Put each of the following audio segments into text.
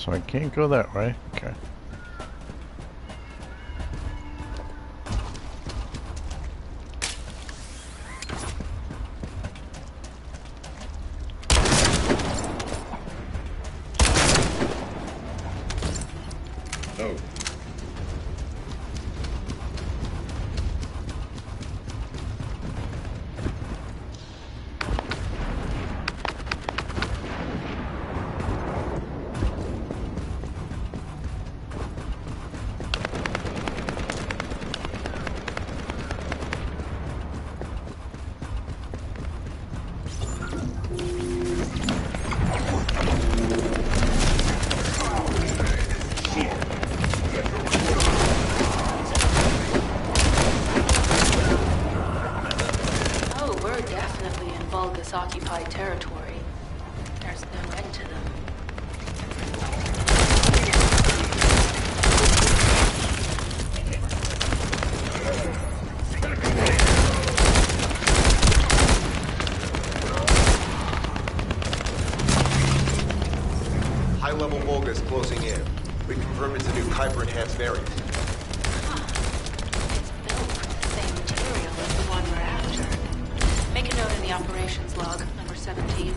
so I can't go that way. Okay. Oh. Occupied territory. There's no end to them. High-level Volga is closing in. We confirmed it's a new Kuiper-enhanced variant. Huh. It's built from the same material as the one we're after. Make a note in the operations log, number 17.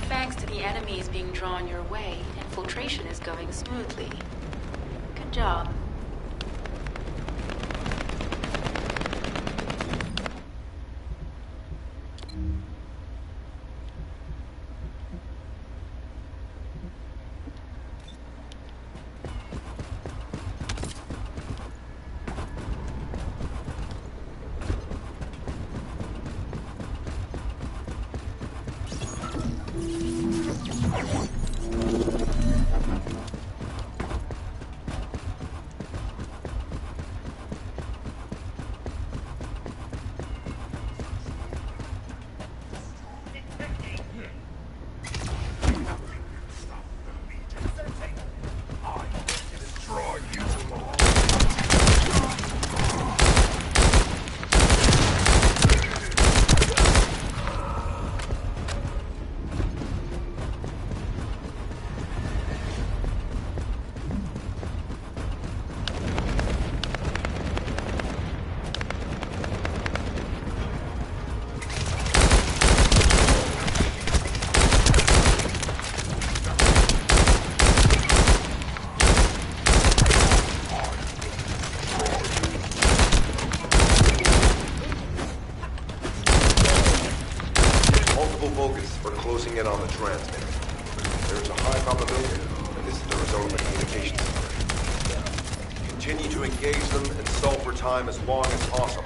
Thanks to the enemies being drawn your way, infiltration is going smoothly. Good job. In on the transmitter. There's a high probability that this is the result of a communications error. Continue to engage them and stall for time as long as possible.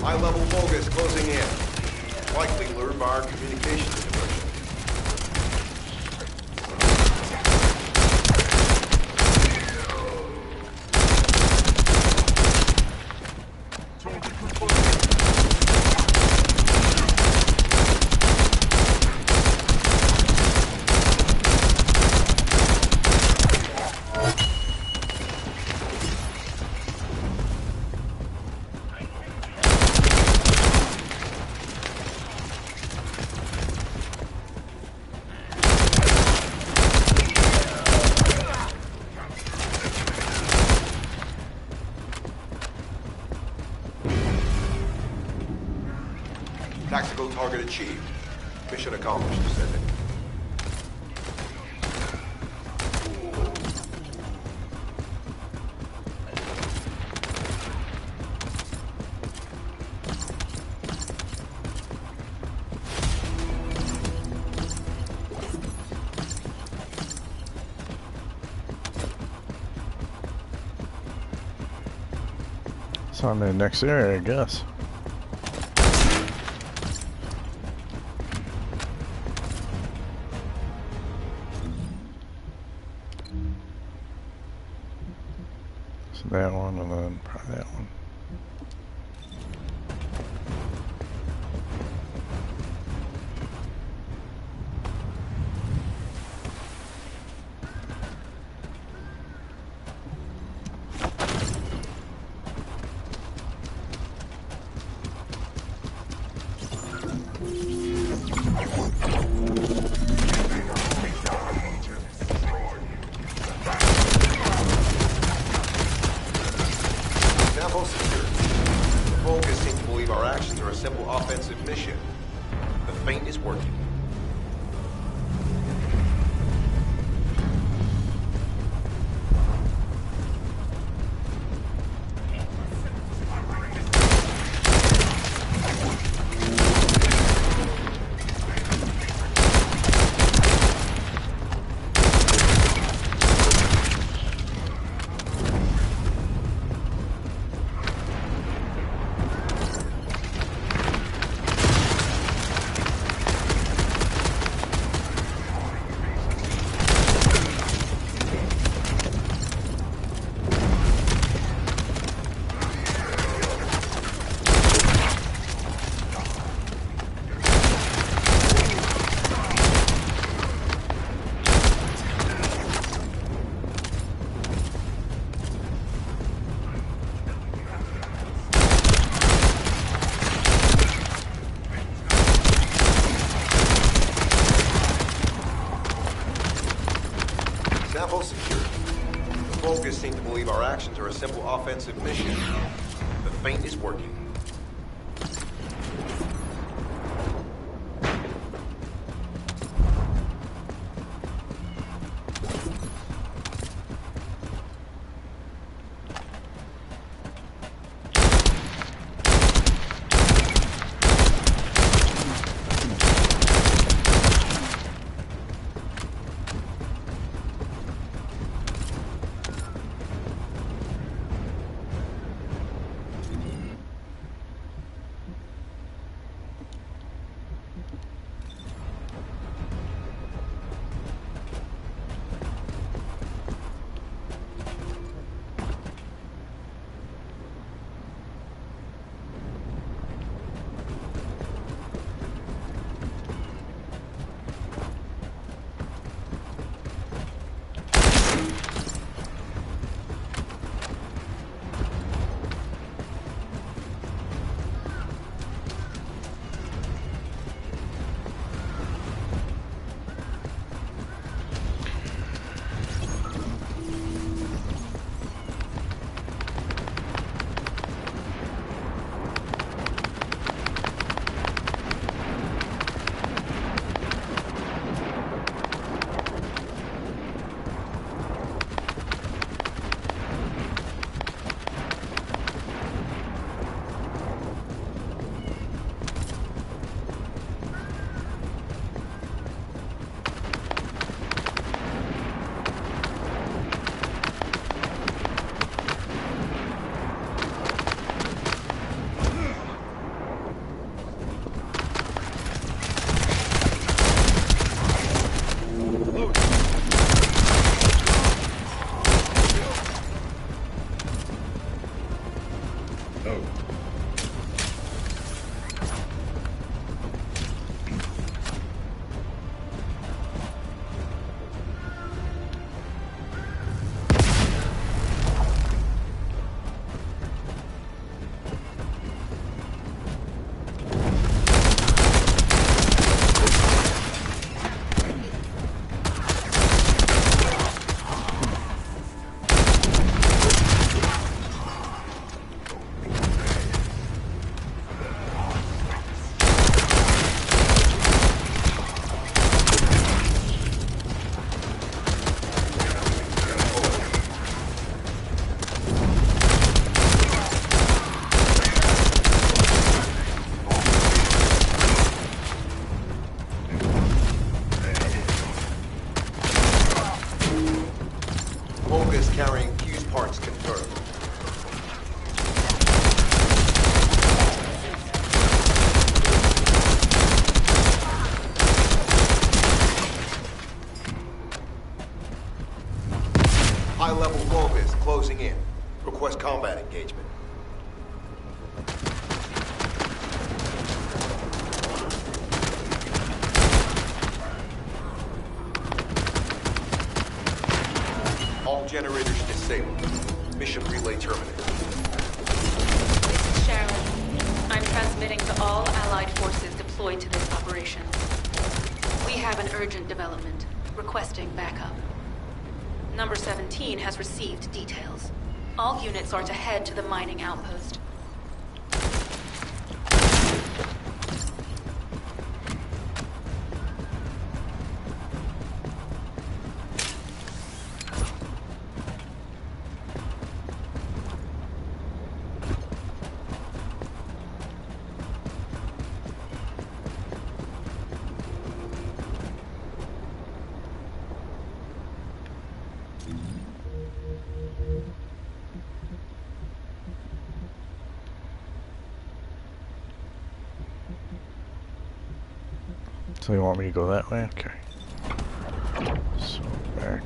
High-level Volga is closing in. Likely lured by our communications diversion. Tactical target achieved. Mission accomplished, Descendant. It's on the next area, I guess. So that one and then probably that one. Sample secured. The focus seems to believe our actions are a simple offensive mission. The feint is working. Sample secured. The focus seems to believe our actions are a simple offensive mission. The feint is working. Carrying fuse parts confirmed. High-level focus closing in. Request combat engagement. All generators disabled. Mission relay terminated. This is Sharon. I'm transmitting to all Allied forces deployed to this operation. We have an urgent development, requesting backup. Number 17 has received details. All units are to head to the mining outpost. So you want me to go that way? Okay. So back.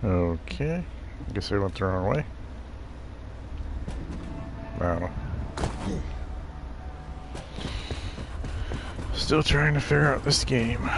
Okay, I guess I went the wrong way. I don't know. Still trying to figure out this game.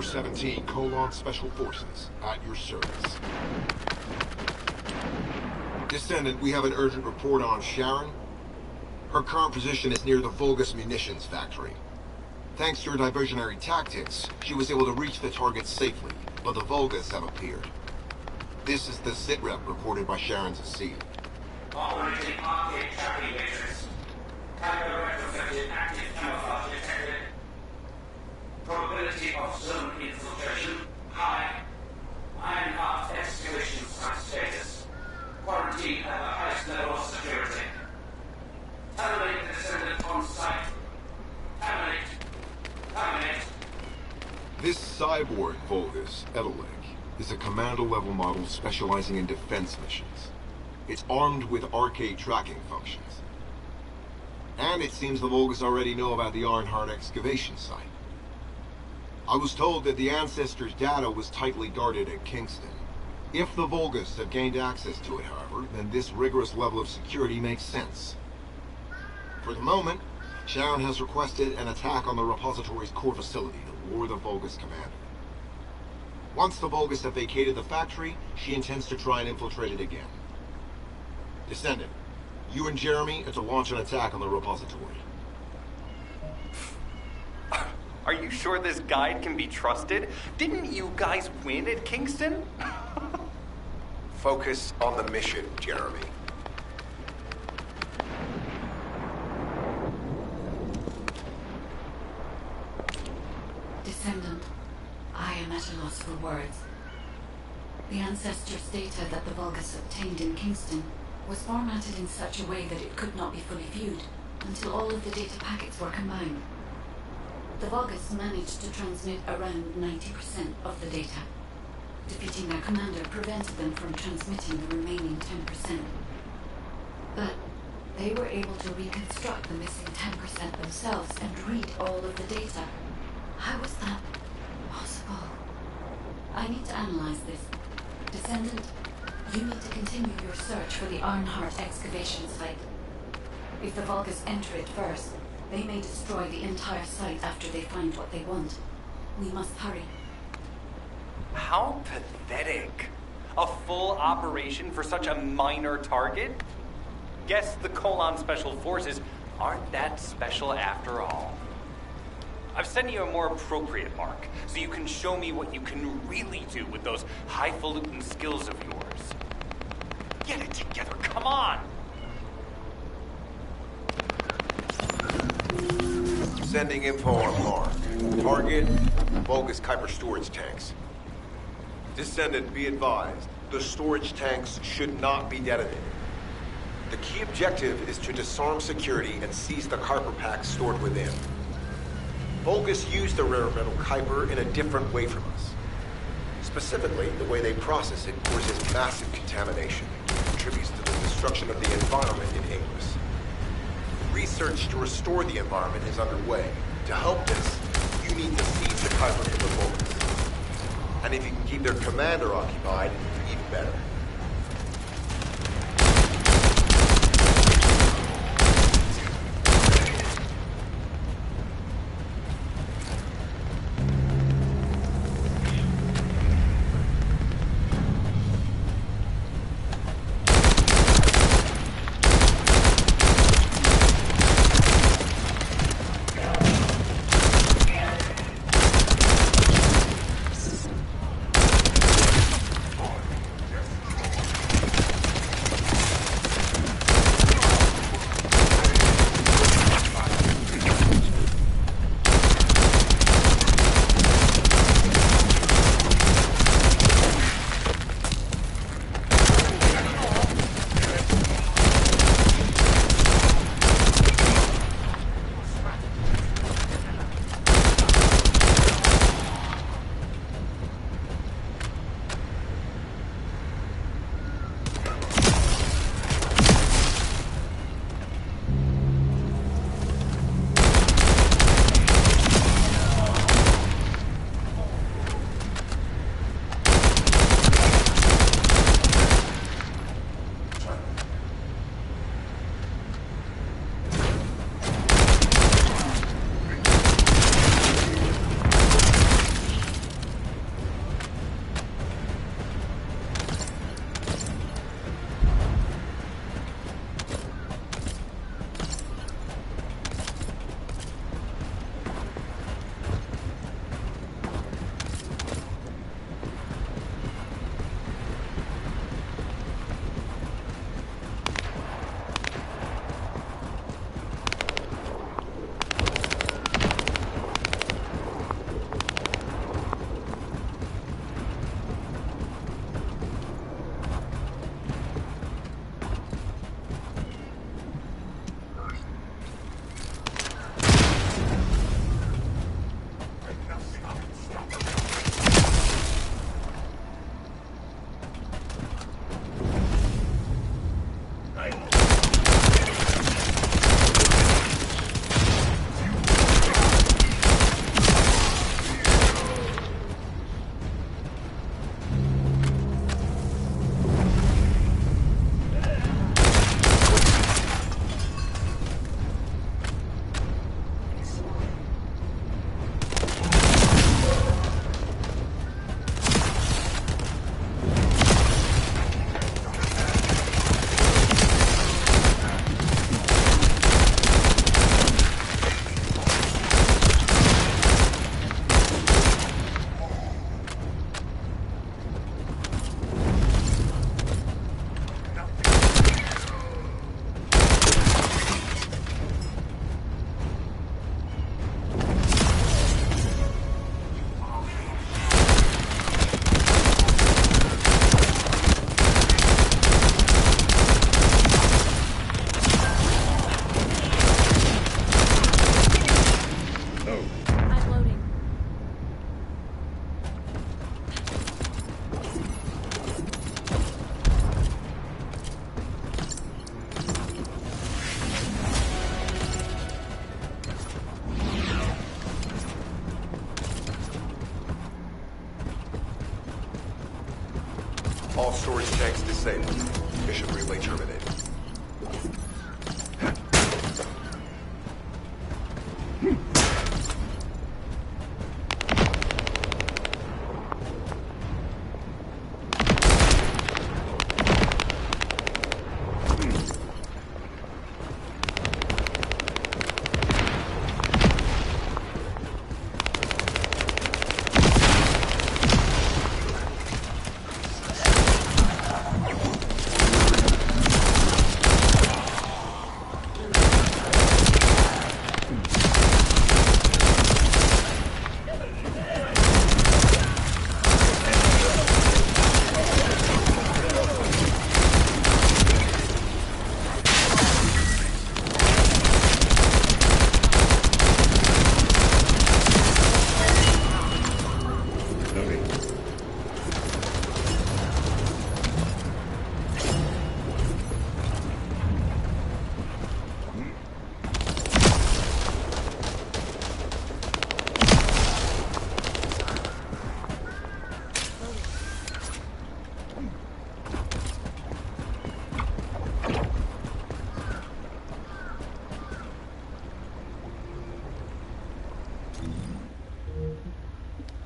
Number 17, Special Forces, at your service. Descendant, we have an urgent report on Sharon. Her current position is near the Vulgus munitions factory. Thanks to her diversionary tactics, she was able to reach the target safely, but the Vulgus have appeared. This is the sitrep reported by Sharon's AC. Operating arcade tracking matrix. Typo retrofitted active camouflage detected. Probability of zone infiltration high. Ironheart excavation site status. Quarantine at the highest level of security. Terminate the Descendant on site. Terminate. Terminate. This cyborg Vulgus, Edeleg, is a commando-level model specializing in defense missions. It's armed with arcade tracking functions. And it seems the Vulgus already know about the Ironheart excavation site. I was told that the Ancestors' data was tightly guarded at Kingston. If the Vulgus have gained access to it, however, then this rigorous level of security makes sense. For the moment, Sharon has requested an attack on the repository's core facility to lure the Vulgus commander. Once the Vulgus have vacated the factory, she intends to try and infiltrate it again. Descendant, you and Jeremy are to launch an attack on the repository. Are you sure this guide can be trusted? Didn't you guys win at Kingston? Focus on the mission, Jeremy. Descendant, I am at a loss for words. The Ancestors' data that the Vulgus obtained in Kingston was formatted in such a way that it could not be fully viewed until all of the data packets were combined. The Vulgus managed to transmit around 90% of the data. Defeating their commander prevented them from transmitting the remaining 10%. But they were able to reconstruct the missing 10% themselves and read all of the data. How was that possible? I need to analyze this. Descendant, you need to continue your search for the Ironheart excavation site. If the Vulgus enter it first, they may destroy the entire site after they find what they want. We must hurry. How pathetic. A full operation for such a minor target? Guess the Special Forces aren't that special after all. I've sent you a more appropriate mark, so you can show me what you can really do with those highfalutin skills of yours. Get it together, come on! Sending info on mark. Target, Vulgus Kuiper storage tanks. Descendant, be advised, the storage tanks should not be detonated. The key objective is to disarm security and seize the Kuiper packs stored within. Vulgus use the rare metal Kuiper in a different way from us. Specifically, the way they process it causes massive contamination, contributes to the destruction of the environment in Inglis. Research to restore the environment is underway. To help this, you need to seize the Kuiper from the Vulgus. And if you can keep their commander occupied, even better. All storage tanks disabled. Mission relay terminated.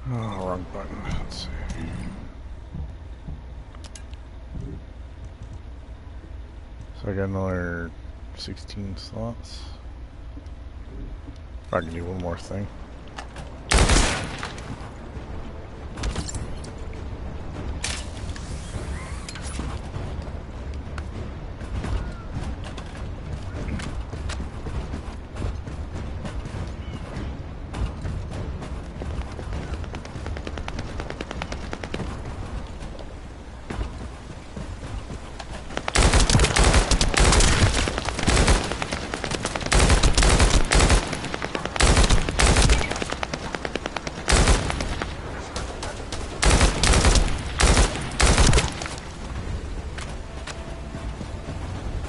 Oh, wrong button. Let's see. So I got another 16 slots. If I can do one more thing.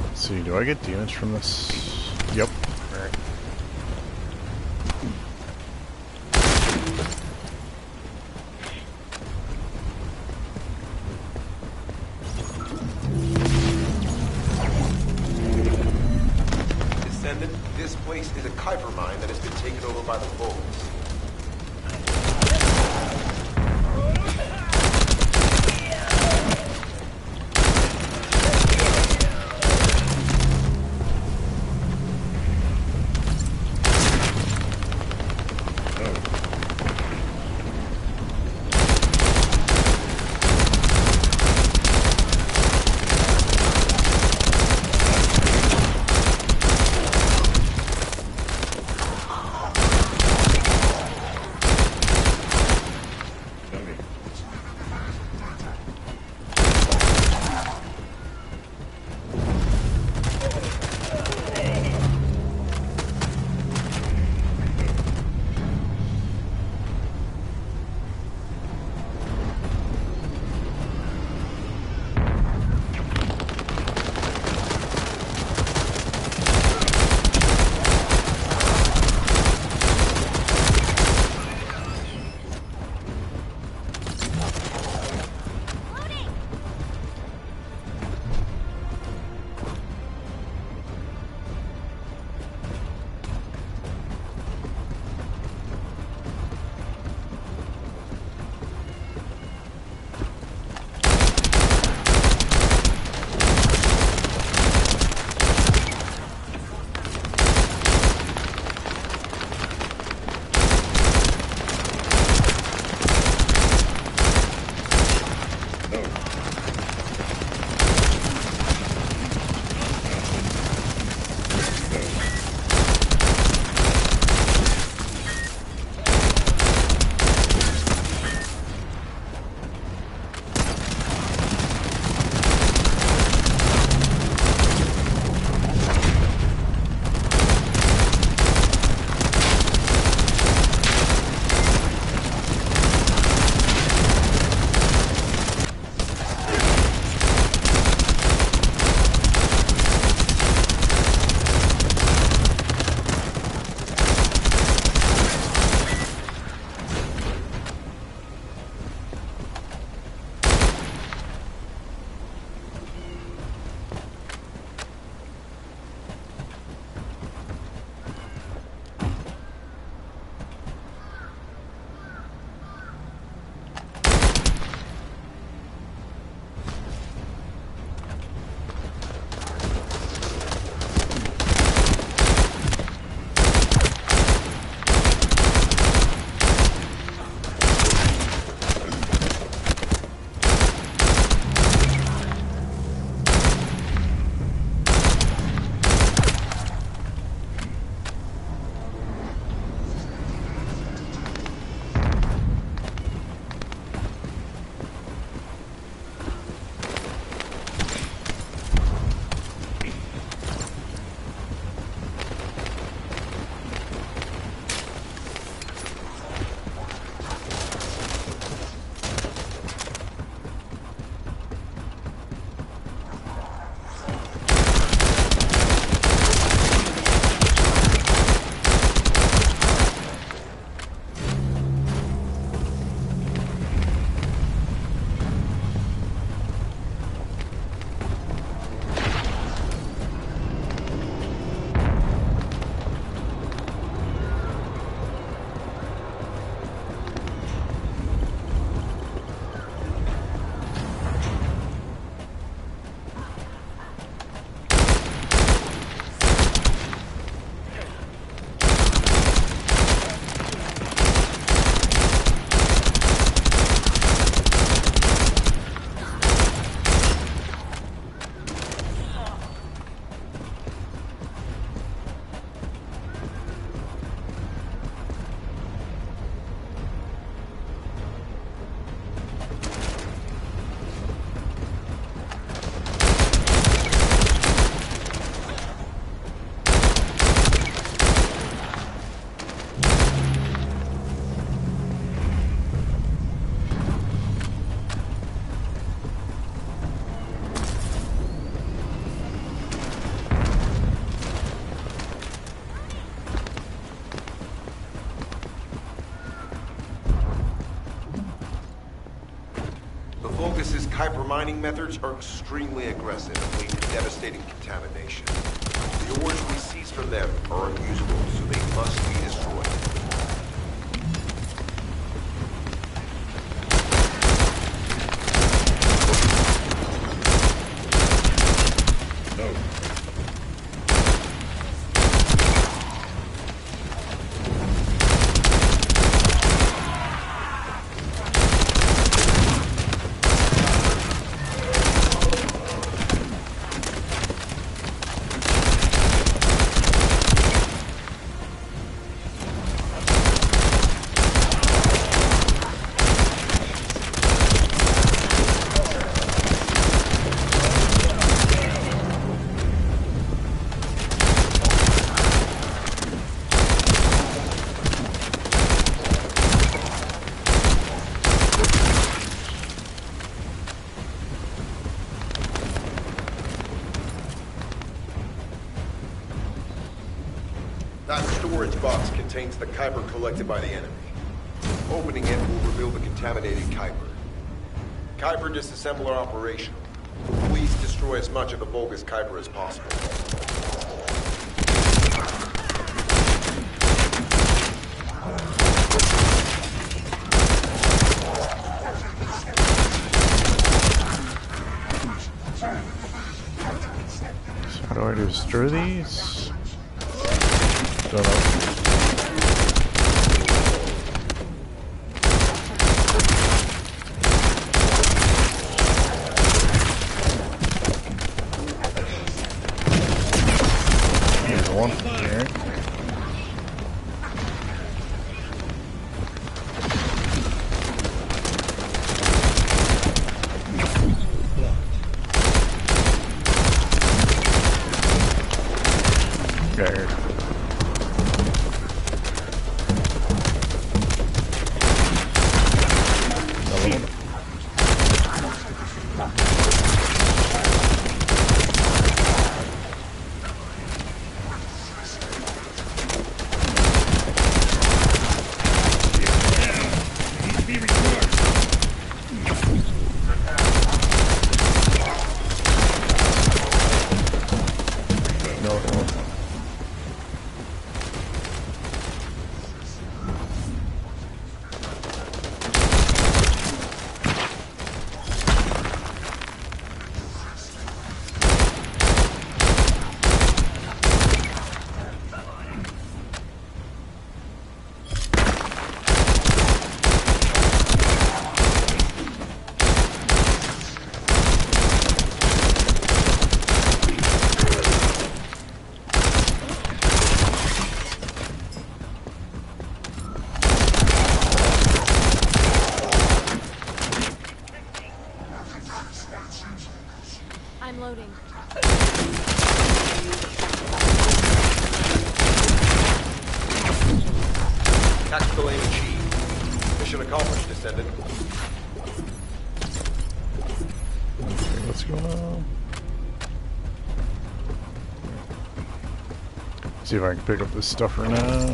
Let's see, do I get damage from this? Yep. Alright. Descendant, this place is a Kuiper mine that has been taken over by the Bulls. These Kuiper mining methods are extremely aggressive and lead to devastating contamination. The ores we seize from them are unusable, so they must be destroyed. No. That storage box contains the Kuiper collected by the enemy. Opening it will reveal the contaminated Kuiper. Kuiper disassembler operational. Please destroy as much of the bogus Kuiper as possible. So how do I destroy these? Don't know. Here's one. Here. There. I'm loading. Tactical aim achieved. Mission accomplished, Descendant. Okay, what's going on? See if I can pick up this stuff or not.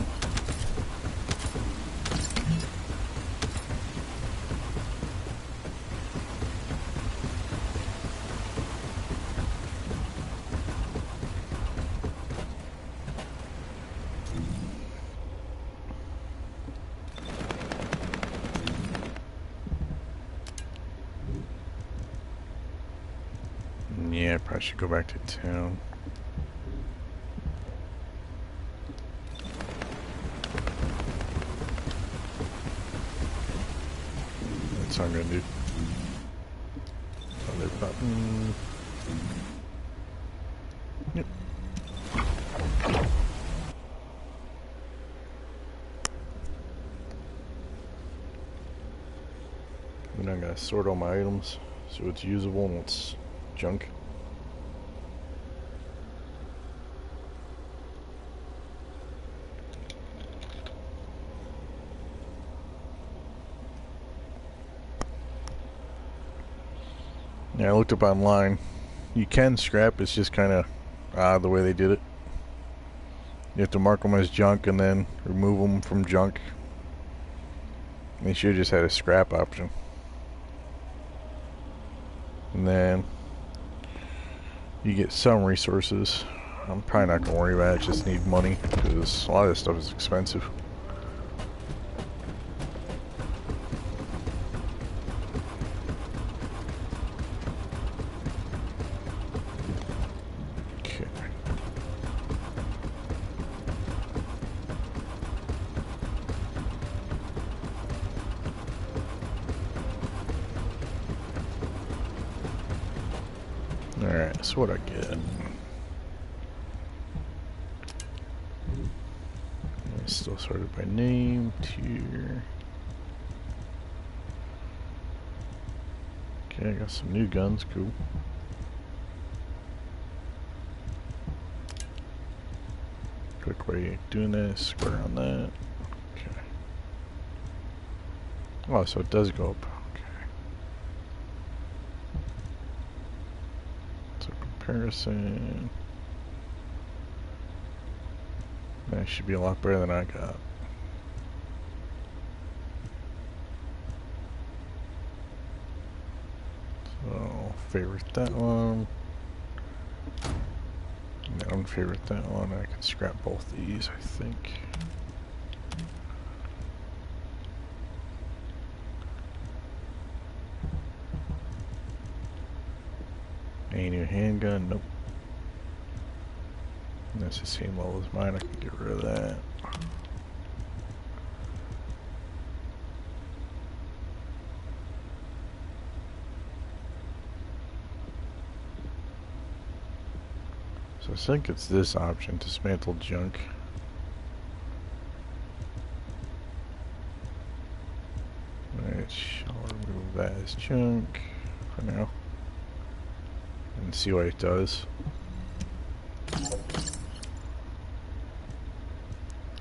Yeah, I probably should go back to town. That's what I'm gonna do. Other button. Yep. Then I'm gonna sort all my items so it's usable and what's junk. Yeah, I looked up online. You can scrap, it's just kind of odd the way they did it. You have to mark them as junk and then remove them from junk. They should have just had a scrap option. And then you get some resources. I'm probably not going to worry about it, just need money, because a lot of this stuff is expensive. Okay. Alright, so what I get? Still sorted by name, tier. Okay, I got some new guns, cool. Quick way of doing this, square on that. Okay. Oh, so it does go up. Okay. So comparison. That should be a lot better than I got. So, favorite that one. And unfavorite that one. I can scrap both these, I think. Any new handgun? Nope. That's the same level as mine, I can get rid of that. So I think it's this option, dismantle junk. Which I'll remove that as junk for now. And see what it does.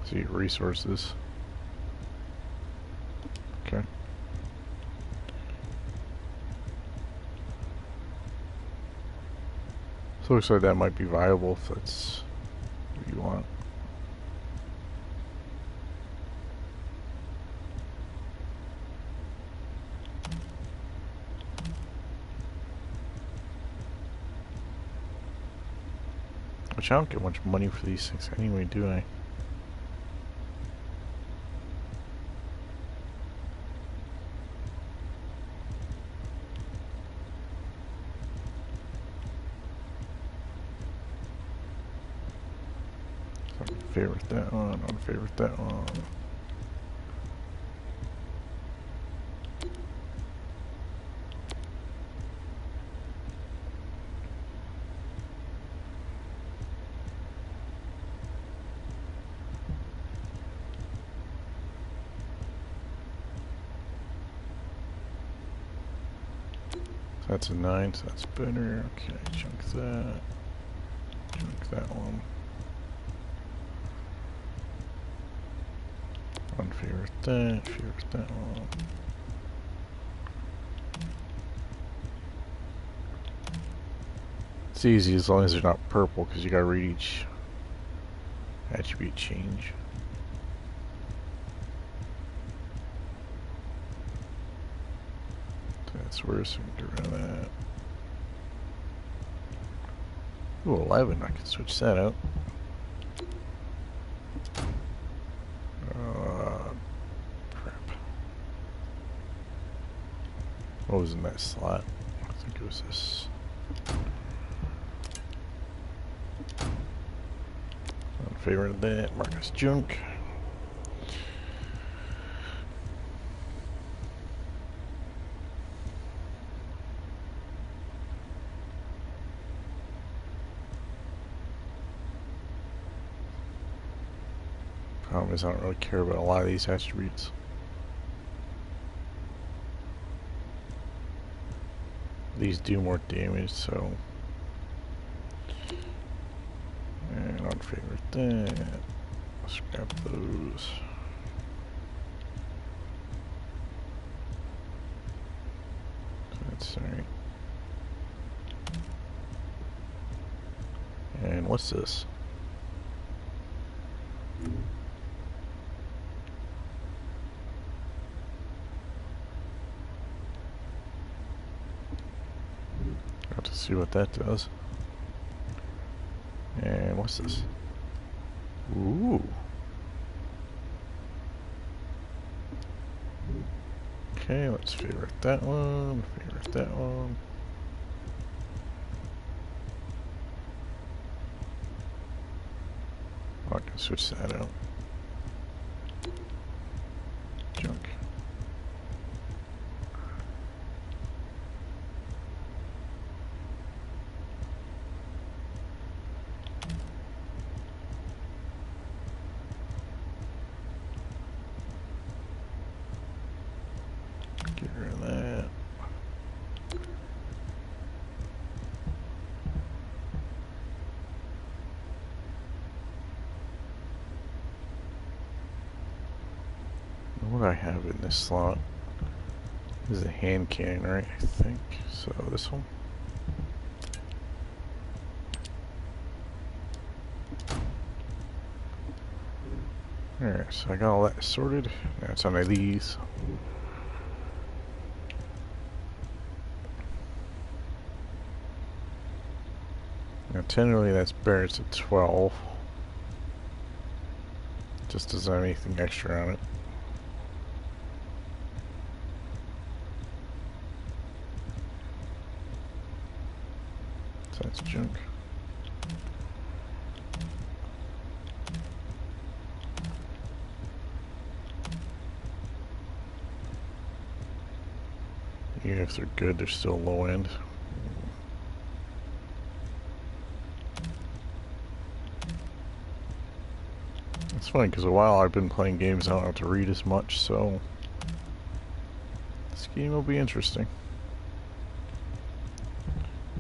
See resources. Okay. So it looks like that might be viable if that's what you want. Which I don't get much money for these things anyway, do I? Favorite that one, unfavorite that one. That's a 9, so that's better. Okay, chunk that. Chunk that one. Unfavorite that, favorite that one. It's easy as long as they're not purple, because you gotta read each attribute change. That's worse, we can get rid of that. Ooh, 11, I can switch that out. Crap. What was in that slot? I think it was this. Unfavorite of that, mark as junk. Problem is I don't really care about a lot of these attributes. These do more damage, so. And unfavorite that. Scrap those. That's alright. And what's this? See what that does. And what's this? Ooh. Okay, let's favorite that one, favorite that one. Oh, I can switch that out. Junk. Get rid of that. What do I have in this slot? This is a hand cannon, right? I think. So this one. Alright, so I got all that sorted. Now it's on these. Now technically that's barrels at 12. Just doesn't have anything extra on it. So that's junk. Even if they're good, they're still low end. It's funny because a while I've been playing games I don't have to read as much, so this game will be interesting.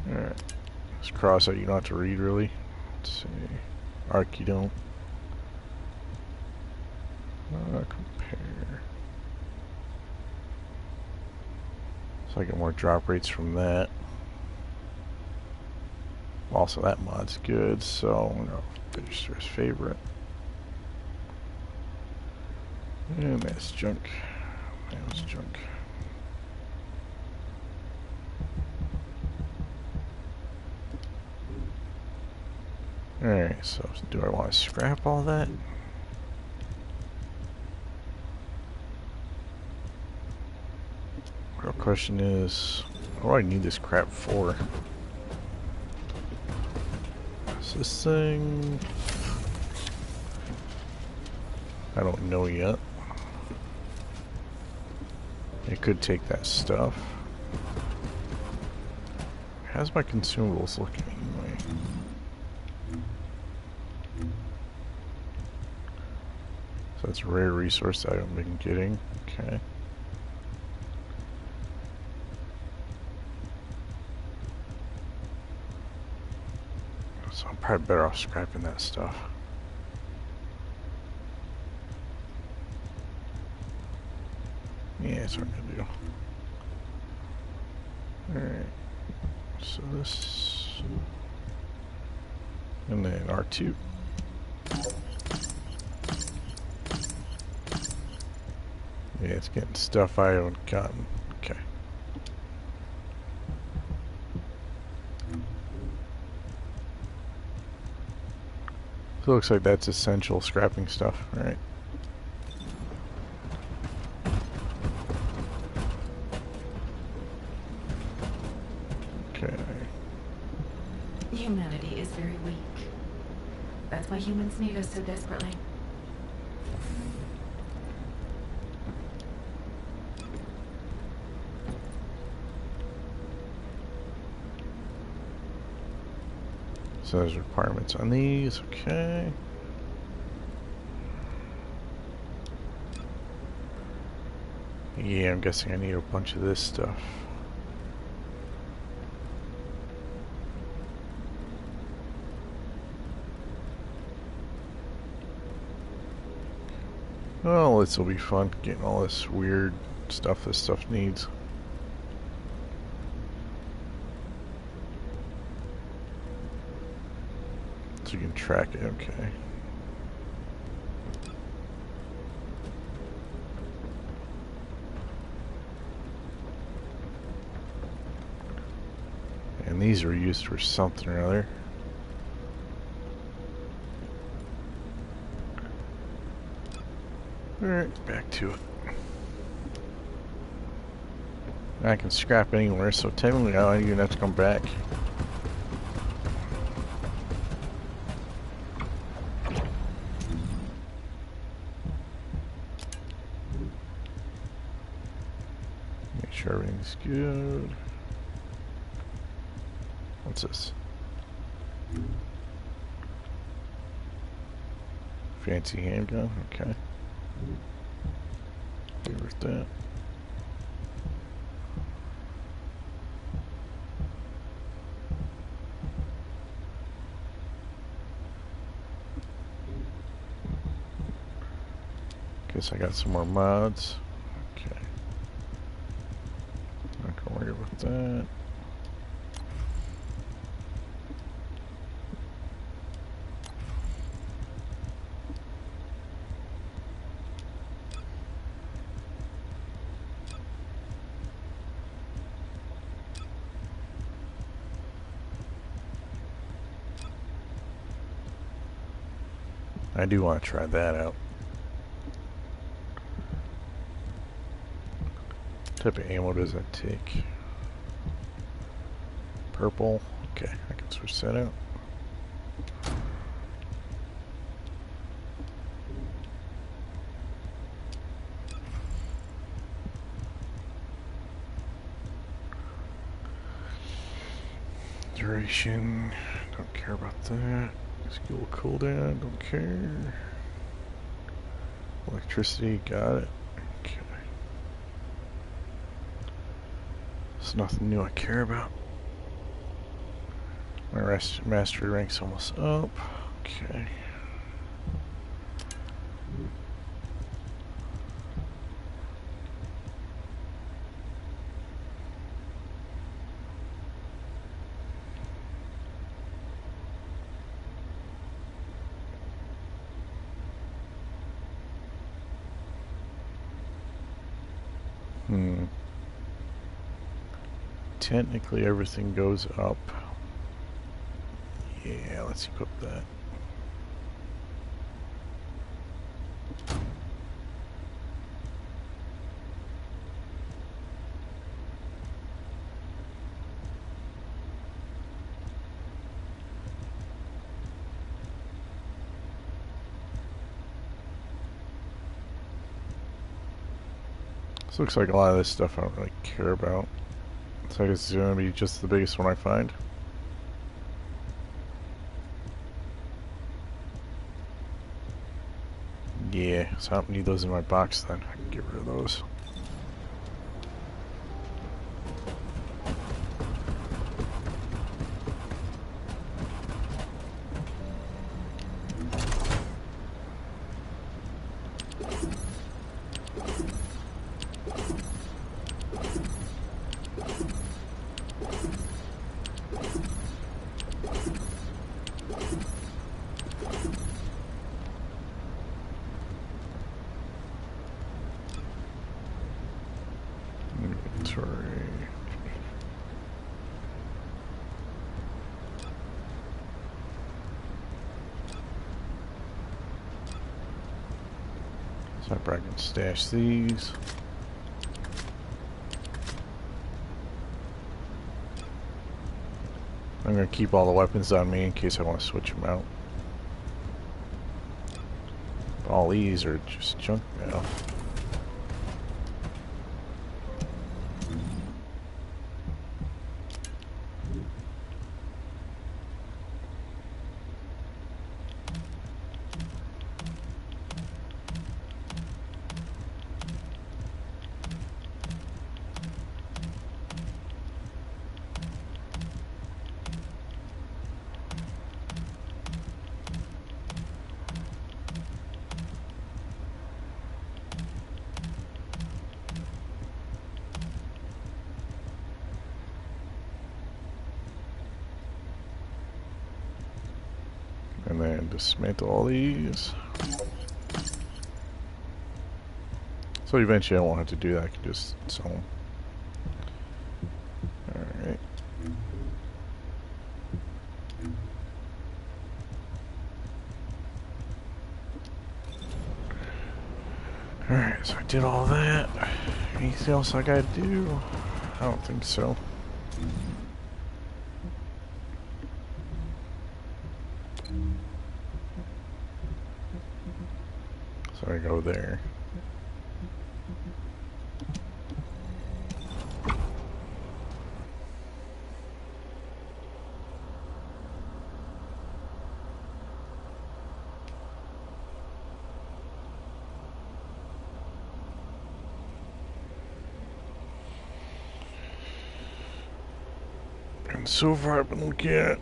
Alright. This Crossout you don't have to read really. Let's see. Arc you don't. Compare. So I get more drop rates from that. Also that mod's good, so I'm gonna register as favorite. And that's junk. That was junk. Alright, so do I want to scrap all that? Real question is, what do I need this crap for? Is this thing? I don't know yet. It could take that stuff. How's my consumables looking anyway? So that's a rare resource that I haven't been getting. Okay. So I'm probably better off scrapping that stuff. Yeah, that's what I'm gonna do. Alright. So this. And then R2. Yeah, it's getting stuff I haven't gotten. Okay. So it looks like that's essential scrapping stuff, alright. Okay. Humanity is very weak. That's why humans need us so desperately. So there's requirements on these, okay. Yeah, I'm guessing I need a bunch of this stuff. Well, this will be fun, getting all this weird stuff this stuff needs. So you can track it, okay. And And these were used for something or other. Alright, back to it. I can scrap anywhere, so technically I don't even have to come back. Make sure everything's good. What's this? Fancy handgun, okay. Good with that. Guess I got some more mods. Okay. Not gonna worry about that. I do want to try that out. What type of ammo does that take? Purple. Okay, I can switch that out. Duration. Don't care about that. Skill cooldown. Don't care. Electricity. Got it. Okay. There's nothing new I care about. My mastery rank's almost up. Okay. Technically everything goes up. Yeah, let's equip that. This looks like a lot of this stuff I don't really care about. So I guess it's going to be just the biggest one I find. Yeah, so I don't need those in my box then. I can get rid of those. So I probably can stash these. I'm going to keep all the weapons on me in case I want to switch them out. All these are just junk now. And then dismantle all these. So eventually I won't have to do that, I can just sell them. Alright. Alright, so I did all that. Anything else I gotta do? I don't think so. So I go there. And so far I've been looking at,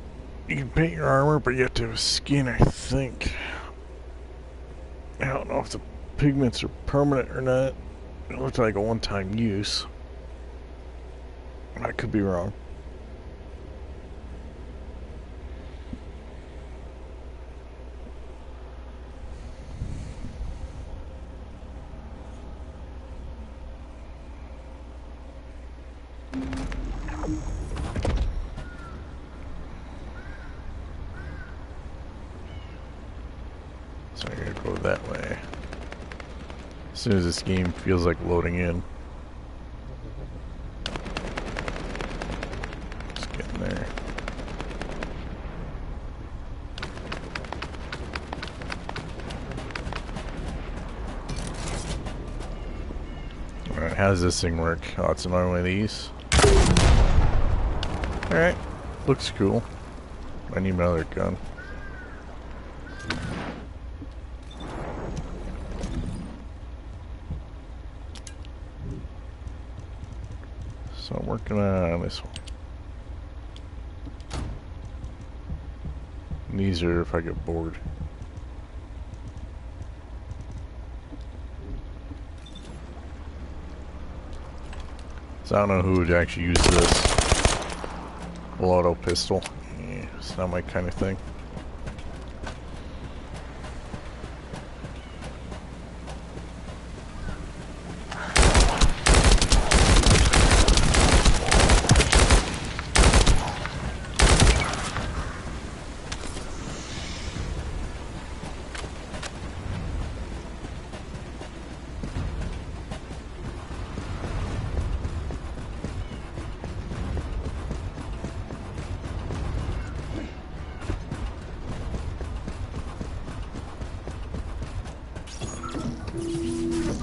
you can paint your armor, but you have to have a skin, I think. I don't know if the pigments are permanent or not. It looked like a one-time use. I could be wrong. So I gotta go that way. As soon as this game feels like loading in. Just getting there. Alright, how does this thing work? Oh, it's another one of these. Alright, looks cool. I need my other gun. So I'm working on this one. And these are if I get bored. So I don't know who would actually use this. Auto pistol. Yeah, it's not my kind of thing.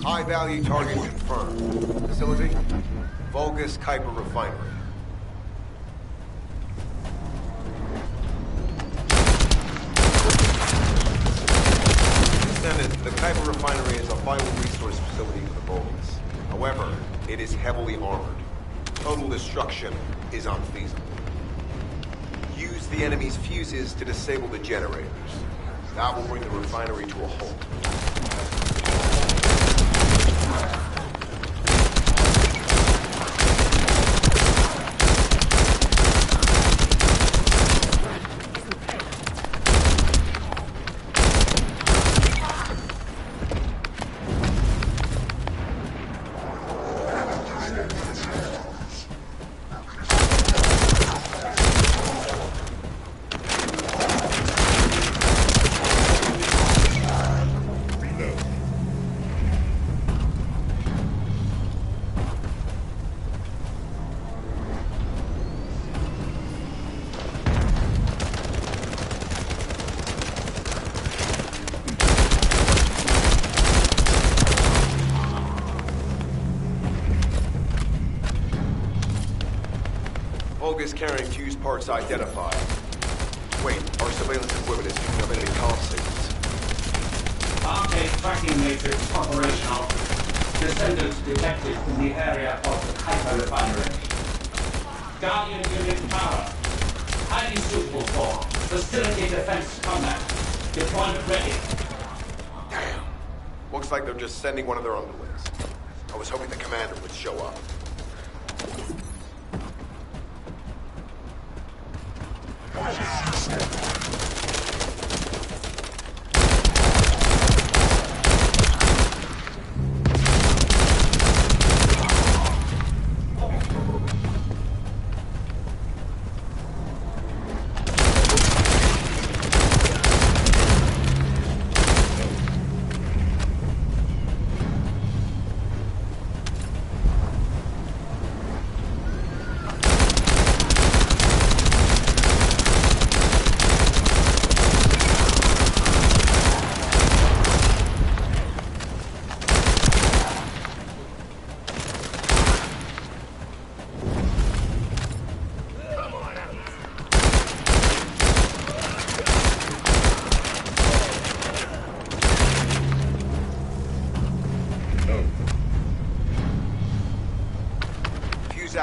High-value target confirmed. Facility? Vulgus Kuiper Refinery. Descendant, the Kuiper Refinery is a vital resource facility for the Vulgus. However, it is heavily armored. Total destruction is unfeasible. Use the enemy's fuses to disable the generators. That will bring the refinery to a halt. Vulgus carrying fuse parts identified. Wait, our surveillance equipment is picking up enemy comm signals. Arcade tracking matrix operational. Descendants detected in the area of the Kuiper Refinery. Guardian unit power. Highly suitable for facility defense combat. Deployment ready. Damn. Looks like they're just sending one of their underlings. I was hoping the commander would show up.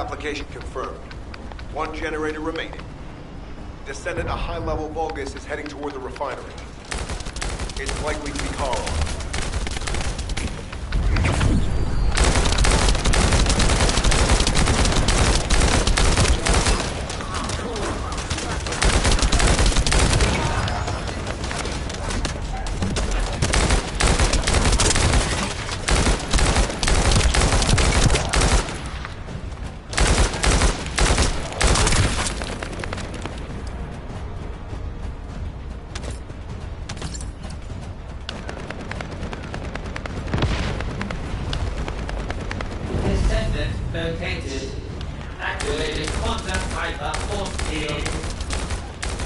application confirmed. One generator remaining. Descendant, a high-level Vulgus is heading toward the refinery. It's likely to be Carl. Located. Activated quantum hyper force field.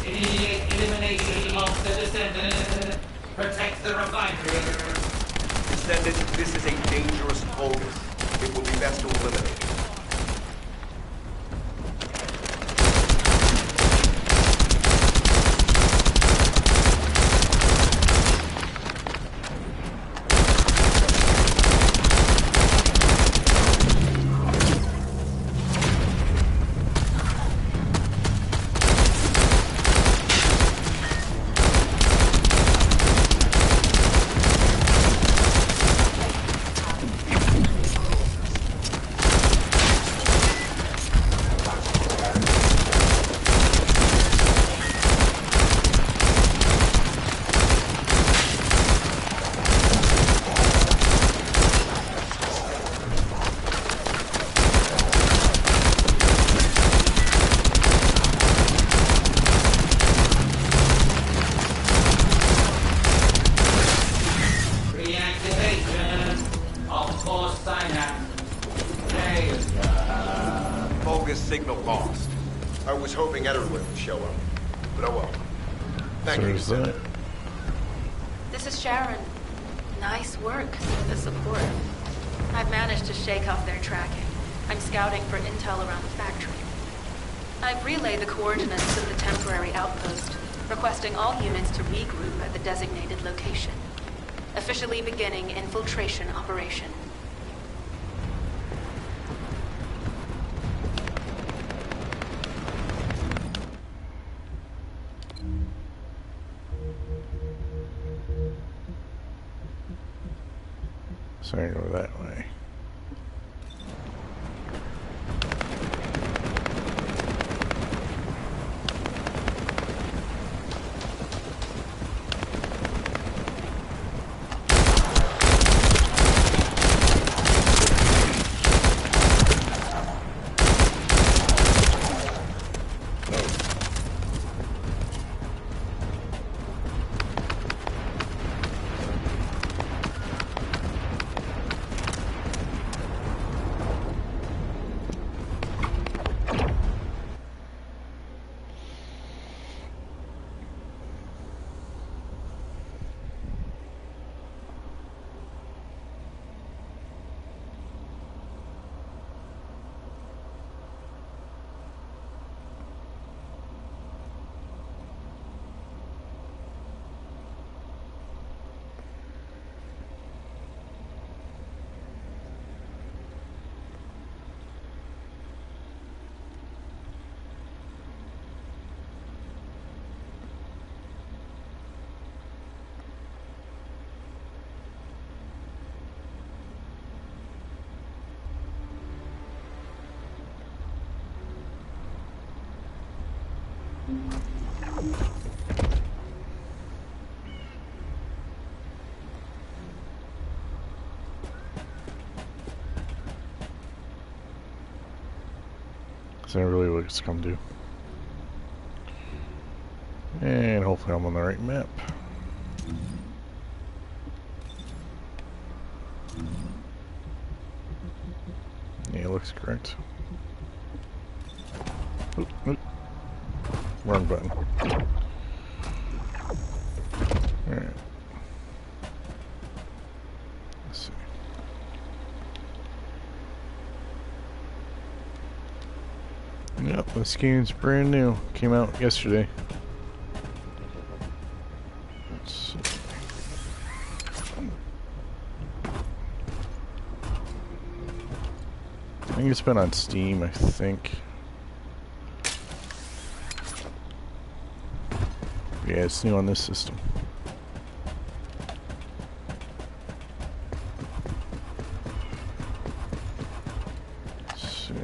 Immediate elimination of the Descendant. Protect the refinery. Descendant, this is a dangerous Vulgus. It will be best to eliminate it. Signal lost. I was hoping Ederlin would show up. But oh well. Thank you, Descendant. This is Sharon. Nice work, the support. I've managed to shake off their tracking. I'm scouting for intel around the factory. I've relayed the coordinates of the temporary outpost, requesting all units to regroup at the designated location. Officially beginning infiltration operation. So I go that way. Is that really what it's come to? And hopefully I'm on the right map. Yeah, it looks correct. Oop, oop. Wrong button. Alright. Let's see. Yep, this game's brand new. Came out yesterday. Let's see. think it's been on Steam, I think. Yeah, it's new on this system. Let's see.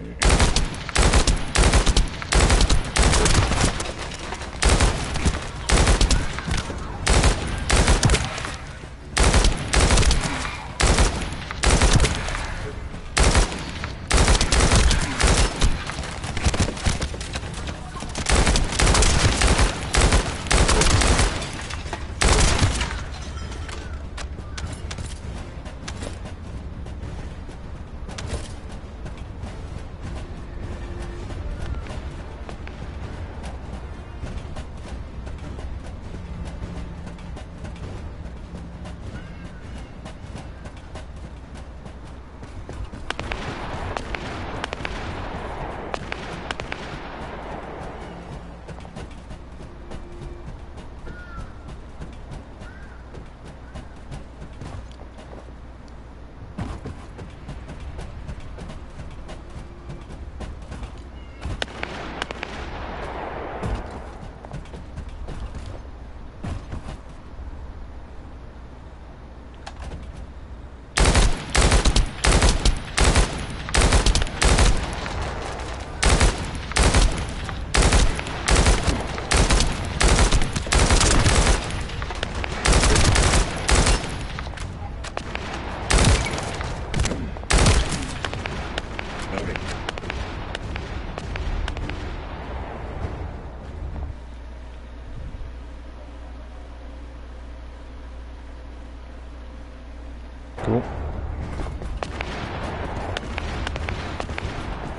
Cool.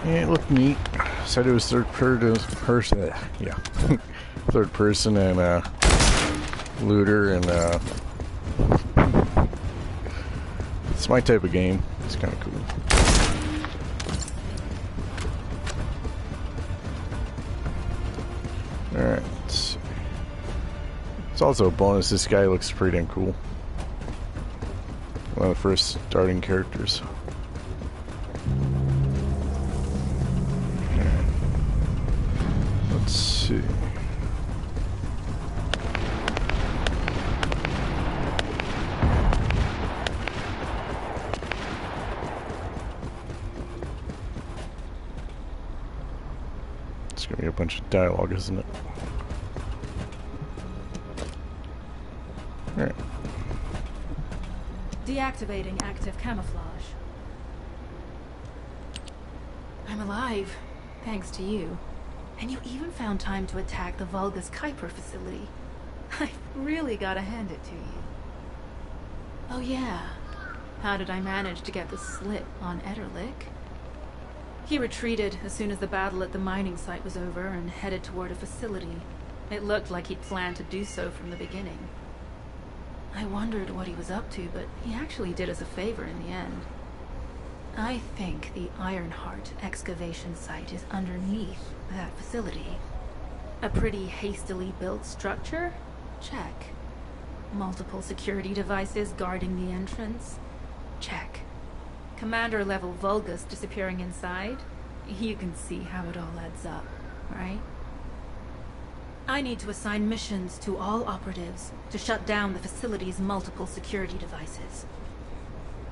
Yeah, it looked neat. Said it was third person. Yeah, third person and looter and it's my type of game. It's kind of cool. All right. Let's see. It's also a bonus. This guy looks pretty damn cool. One of the first starting characters. Right. Let's see. It's gonna be a bunch of dialogue, isn't it? All right. Deactivating active camouflage. I'm alive, thanks to you. And you even found time to attack the Vulgus Kuiper facility. I really gotta hand it to you. Oh yeah, how did I manage to get the slip on Ederlich? He retreated as soon as the battle at the mining site was over and headed toward a facility. It looked like he'd planned to do so from the beginning. I wondered what he was up to, but he actually did us a favor in the end. I think the Ironheart excavation site is underneath that facility. A pretty hastily built structure? Check. Multiple security devices guarding the entrance? Check. Commander-level Vulgus disappearing inside? You can see how it all adds up, right? I need to assign missions to all operatives to shut down the facility's multiple security devices.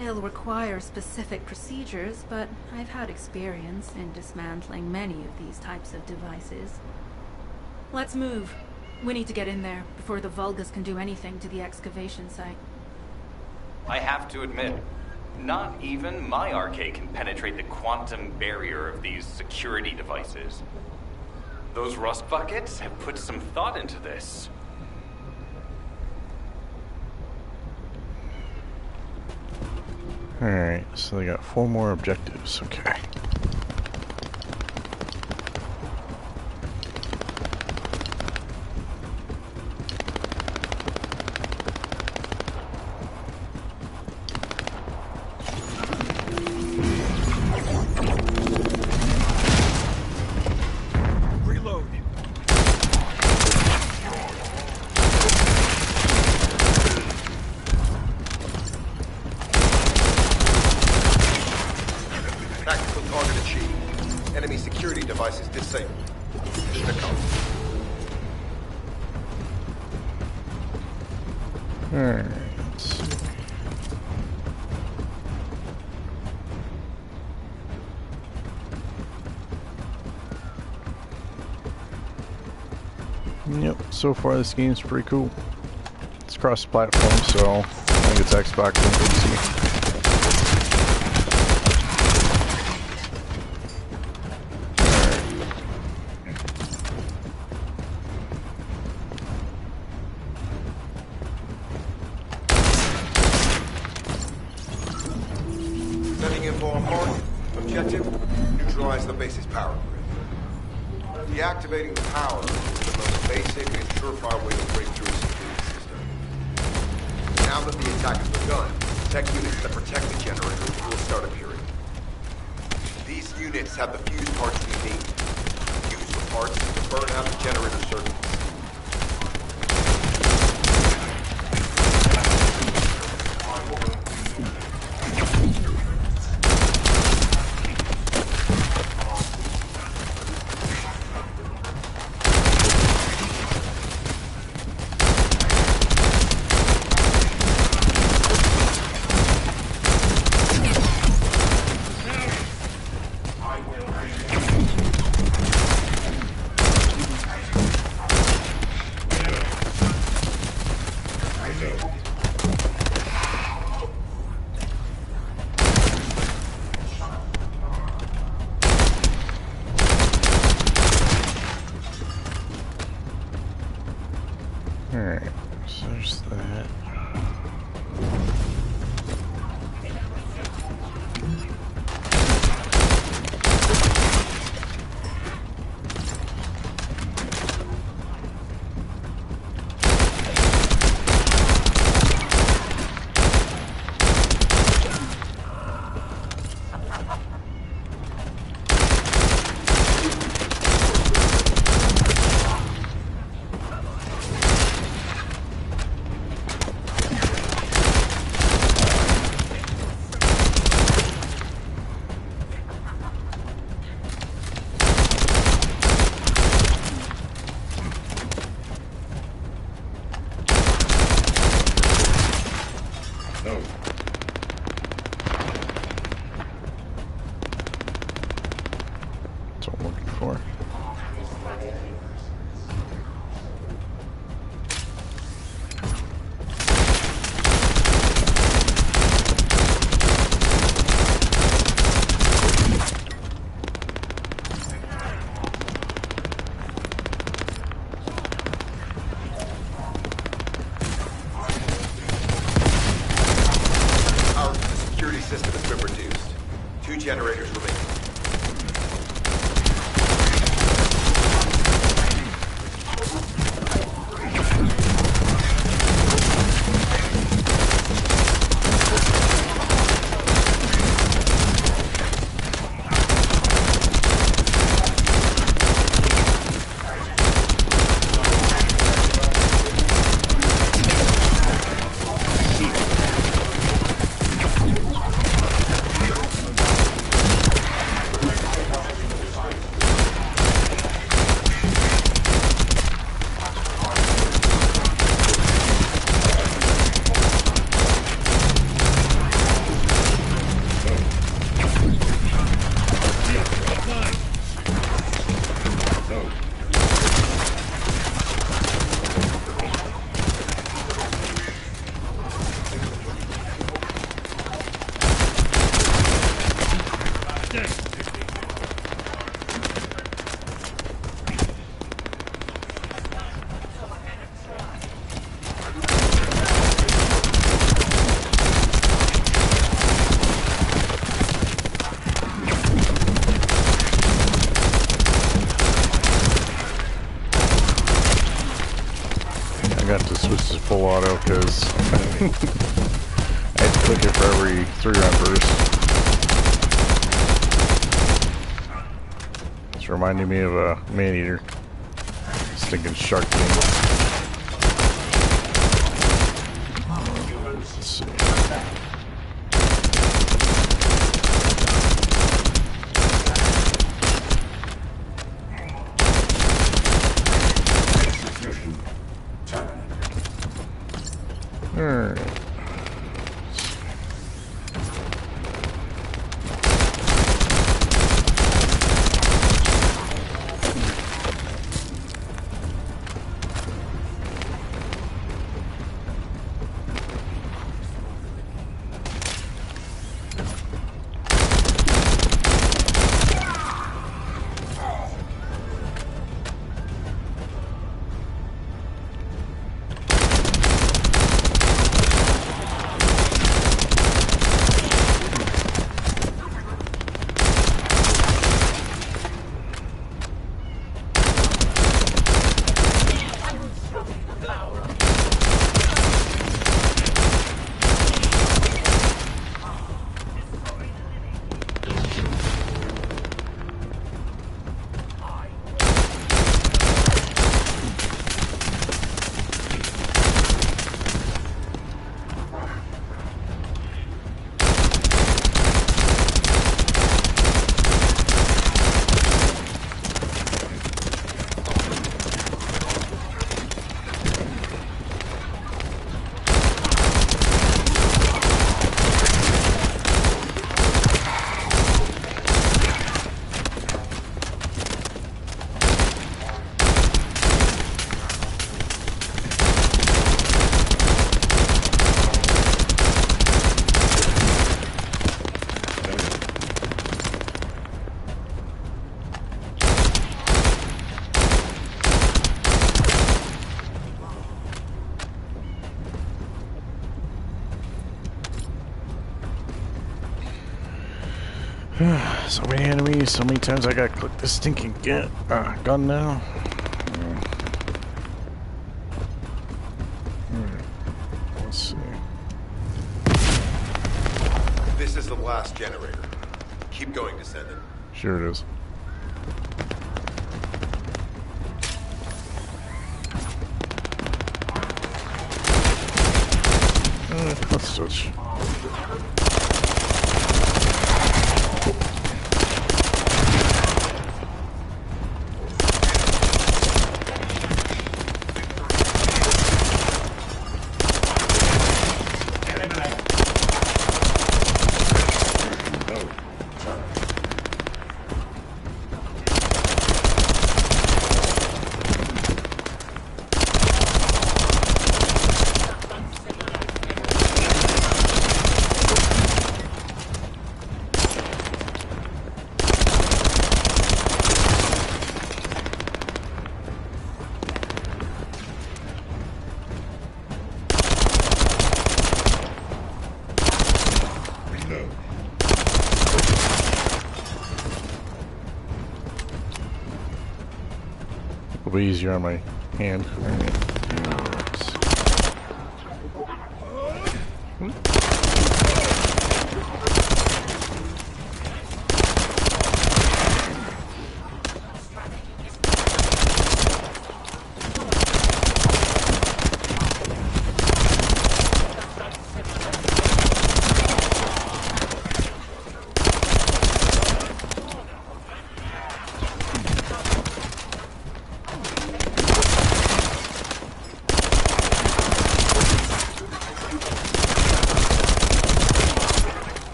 It'll require specific procedures, but I've had experience in dismantling many of these types of devices. Let's move. We need to get in there before the Vulgus can do anything to the excavation site. I have to admit, not even my arcade can penetrate the quantum barrier of these security devices. Those rust buckets have put some thought into this. Alright, so they got 4 more objectives. Okay. device is disabled. Mission accomplished. Alright, let's see. Yep, so far this game's pretty cool. It's cross-platform, so I think it's Xbox and PC. Sending info on mark. Objective, neutralize the base's power grid. Deactivating the power is the most basic and surefire way to break through a security system. Now that the attack has begun, tech units that protect the generators will start appearing. These units have the fuse parts we need. Use the parts to burn out the generator circuits. Alright, so there's that. No. That's what I'm looking for. Power to the security system has been reduced. 2 generators remain. No. I got to switch to full auto because I had to click it for every 3-round burst. It's reminding me of a man-eater. Stinking shark thing. Let's see. Alright. So many enemies, so many times I gotta click the stinking gun now. Let's see. This is the last generator. Keep going, Descendant. Sure it is. Let's switch. It'll be easier on my hand.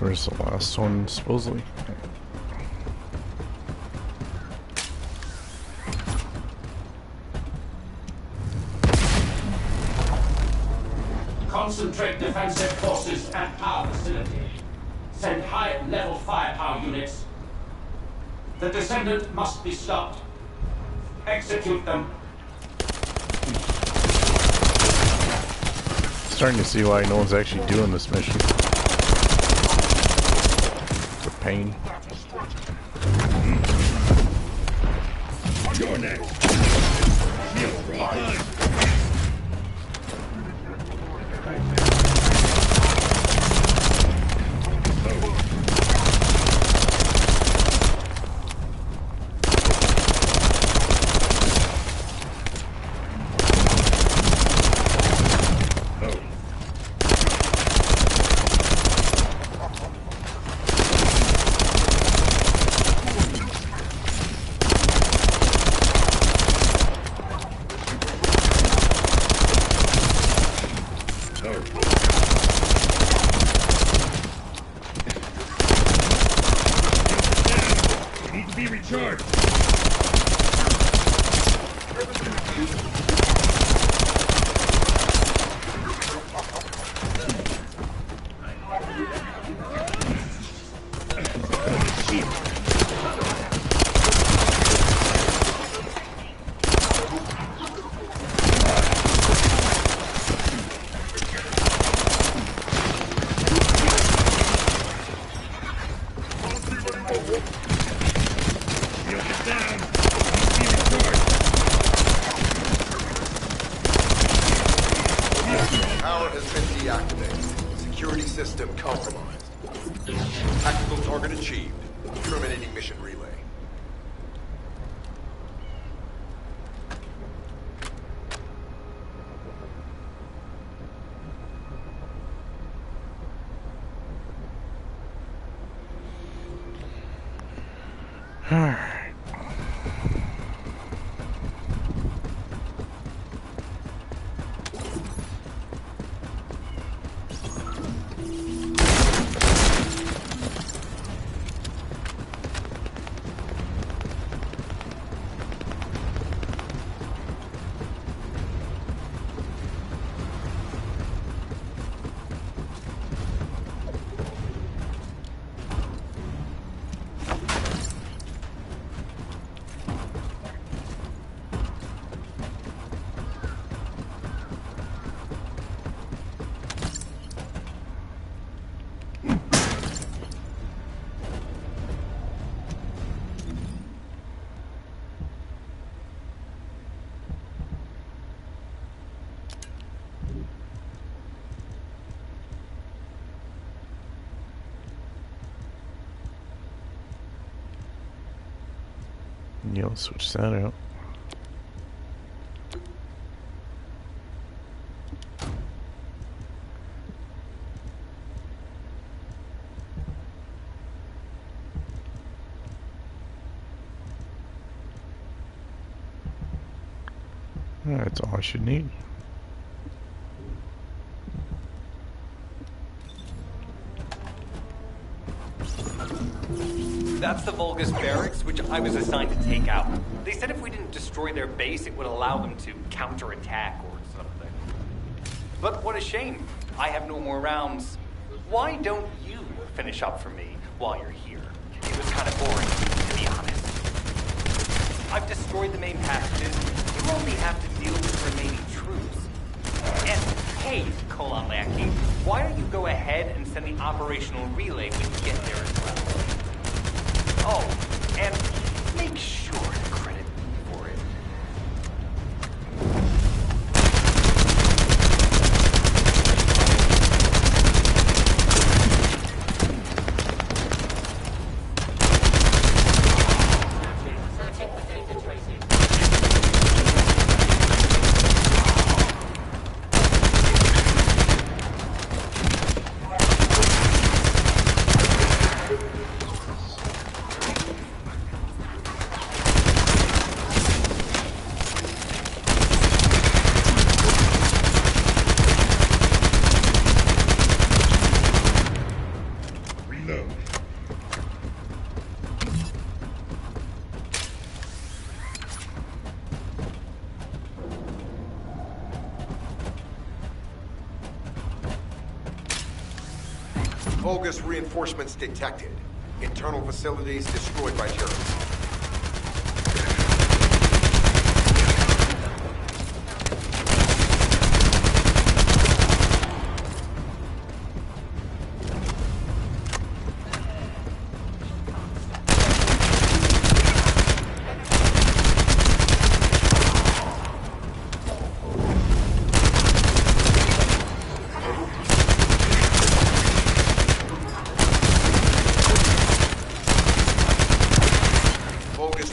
Where's the last one, supposedly? Concentrate defensive forces at our facility. Send high-level firepower units. The Descendant must be stopped. Execute them. Starting to see why no one's actually doing this mission. The pain. You're next. Shield rise. Need to be recharged. Power has been deactivated. Security system compromised. Tactical target achieved. Terminating mission relay. Alright. Yeah, let's switch that out. That's all I should need. That's the Vulgus barracks, which I was assigned to take out. They said if we didn't destroy their base, it would allow them to counterattack or something. But what a shame. I have no more rounds. Why don't you finish up for me while you're here? It was kind of boring, to be honest. I've destroyed the main passages. You only have to deal with the remaining troops. And hey, Colon Lackey, why don't you go ahead and send the operational relay when you get there as well? Oh, and make sure to credit me for it. Bogus reinforcements detected. Internal facilities destroyed by terrorists.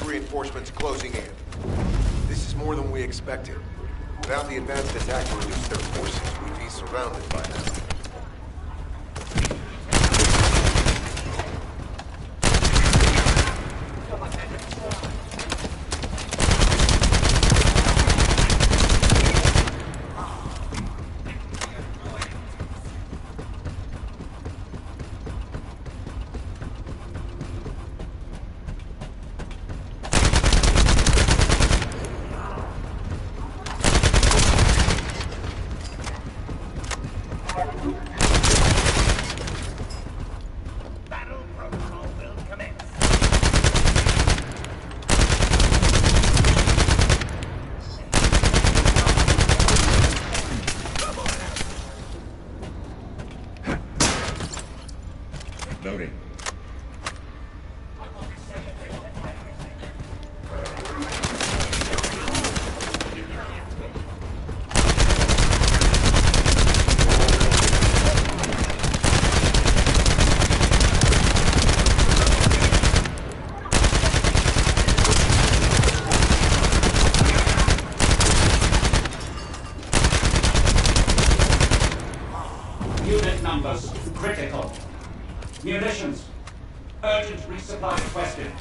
Reinforcements closing in. This is more than we expected. Without the advanced attack to reduce their forces, we'd be surrounded by them. Loading. Unit numbers critical. Munitions. Urgent resupply requested.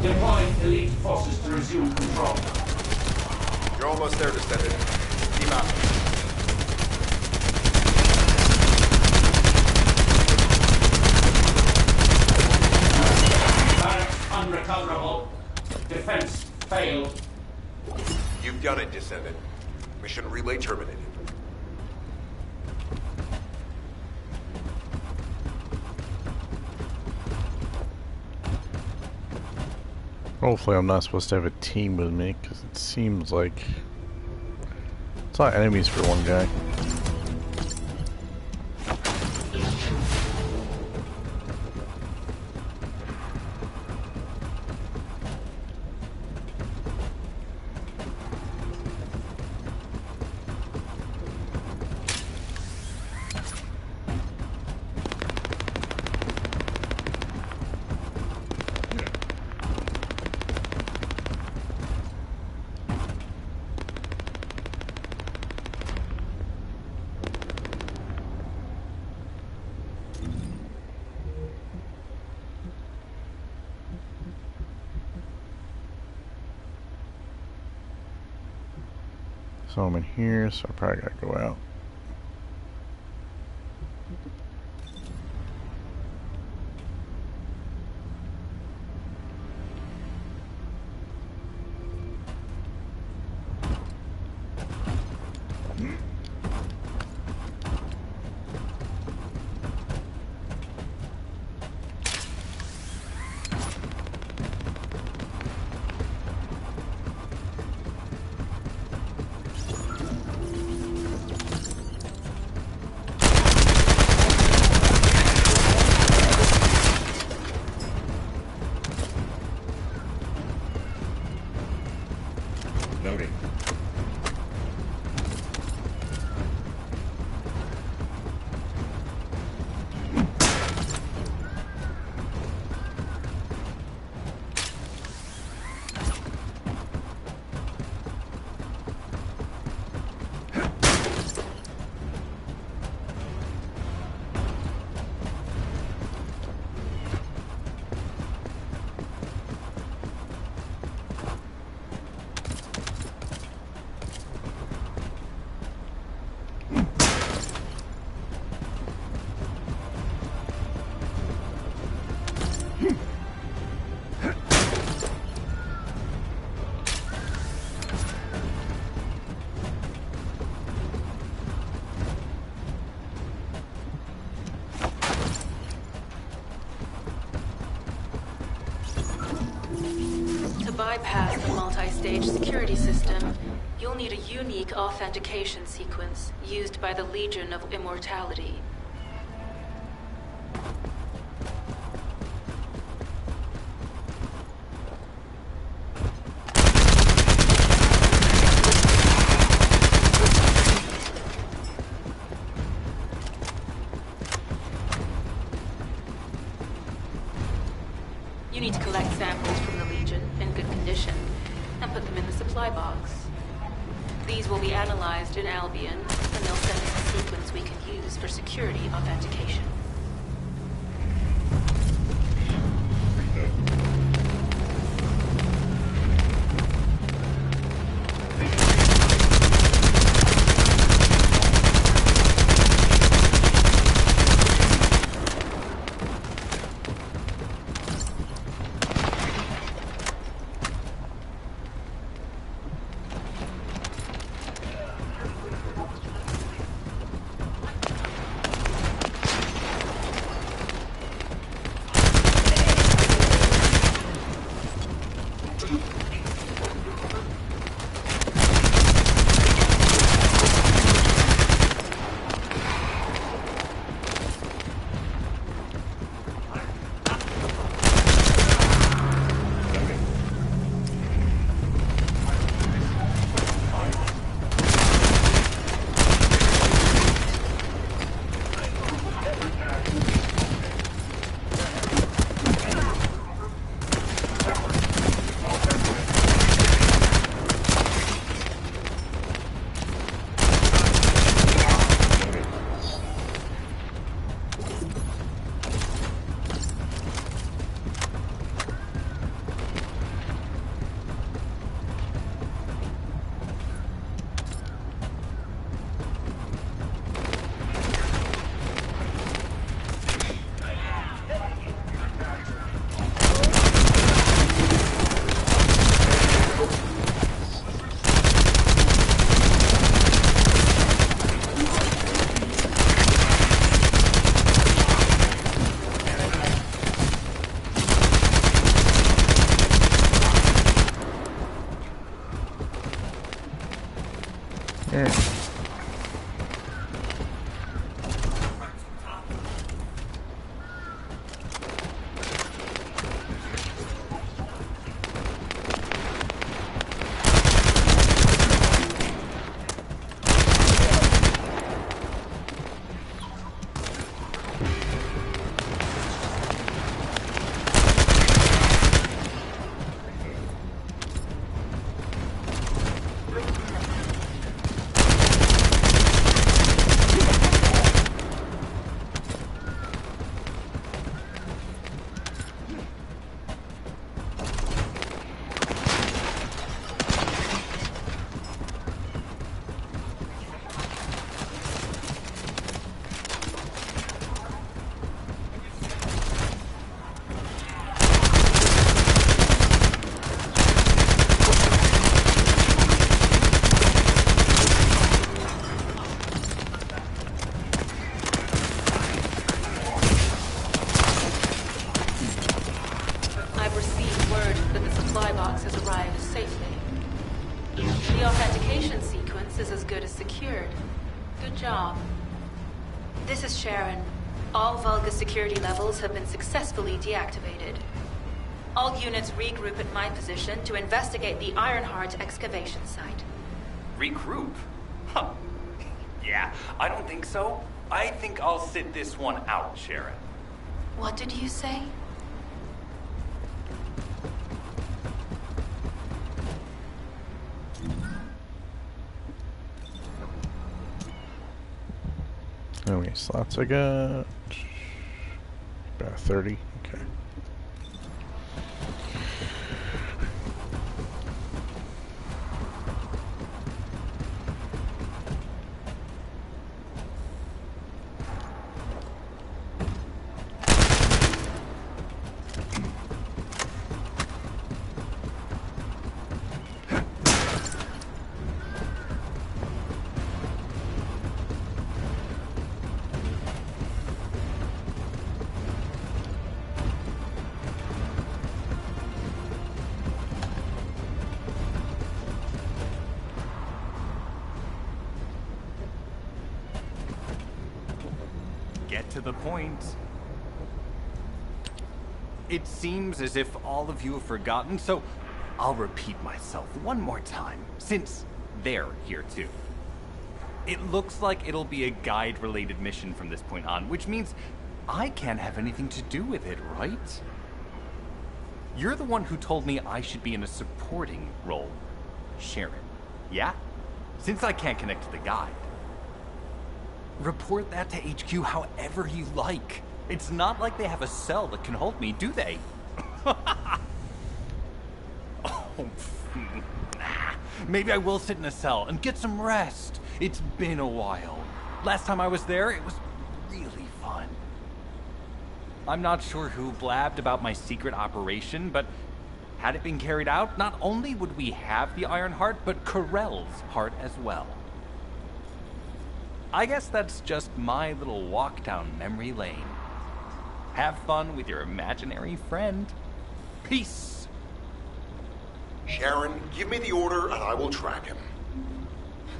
Deploying elite forces to resume control. You're almost there, Descendant. Keep out. Barracks unrecoverable. Defense failed. You've done it, Descendant. Mission relay terminated. Hopefully I'm not supposed to have a team with me, because it seems like it's a lot of enemies for one guy. So I'm in here, so I probably gotta go out. bypass the multi-stage security system, you'll need a unique authentication sequence used by the Legion of Immortality. You need to collect samples from the Legion in good condition and put them in the supply box. These will be analyzed in Albion, and they'll send us a sequence we can use for security authentication. This is Sharon. All Vulgus security levels have been successfully deactivated. All units regroup at my position to investigate the Ironheart excavation site. Regroup? Huh. Yeah, I don't think so. I think I'll sit this one out, Sharon. What did you say? How many slots I got? About 30. Okay. get to the point. It seems as if all of you have forgotten, so I'll repeat myself one more time, since they're here too. It looks like it'll be a guide-related mission from this point on, which means I can't have anything to do with it, right? You're the one who told me I should be in a supporting role, Sharon. Yeah? Since I can't connect to the guide. Report that to HQ however you like. It's not like they have a cell that can hold me, do they? Maybe I will sit in a cell and get some rest. It's been a while. Last time I was there, it was really fun. I'm not sure who blabbed about my secret operation, but had it been carried out, not only would we have the Iron Heart, but Corell's heart as well. I guess that's just my little walk down memory lane. Have fun with your imaginary friend. Peace. Sharon, give me the order and I will track him.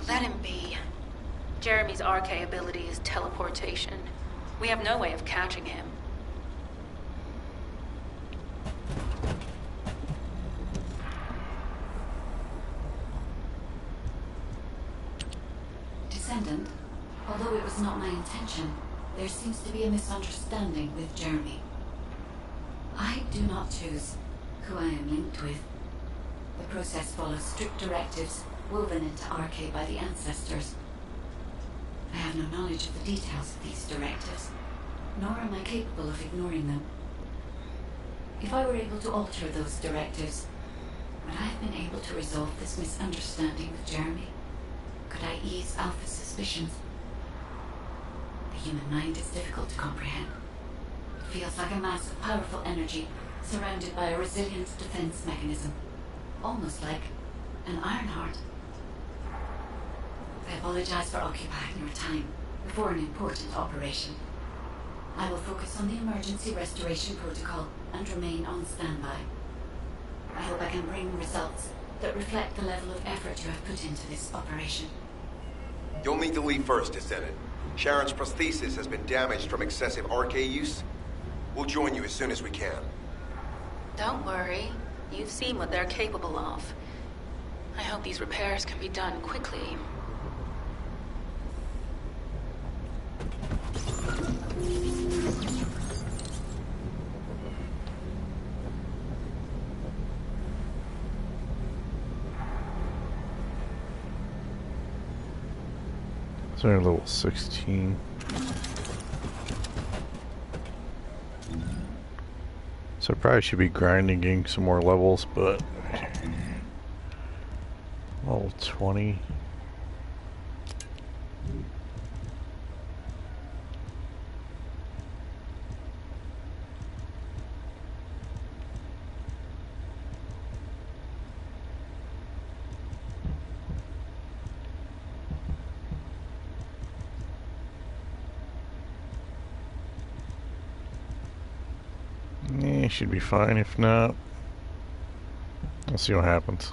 Let him be. Jeremy's RK ability is teleportation. We have no way of catching him. Descendant, although it was not my intention, there seems to be a misunderstanding with Jeremy. I do not choose who I am linked with. The process follows strict directives woven into RK by the ancestors. I have no knowledge of the details of these directives, nor am I capable of ignoring them. If I were able to alter those directives, would I have been able to resolve this misunderstanding with Jeremy? Could I ease Alpha's suspicions? The human mind is difficult to comprehend. It feels like a mass of powerful energy surrounded by a resilient defense mechanism, almost like an Iron Heart. I apologize for occupying your time before an important operation. I will focus on the emergency restoration protocol and remain on standby. I hope I can bring results that reflect the level of effort you have put into this operation. You'll need to leave first, Decendant. Sharon's prosthesis has been damaged from excessive RK use. We'll join you as soon as we can. Don't worry. You've seen what they're capable of. I hope these repairs can be done quickly. So they're level 16. So I probably should be grinding some more levels, but level 20. Should be fine. If not, we'll see what happens.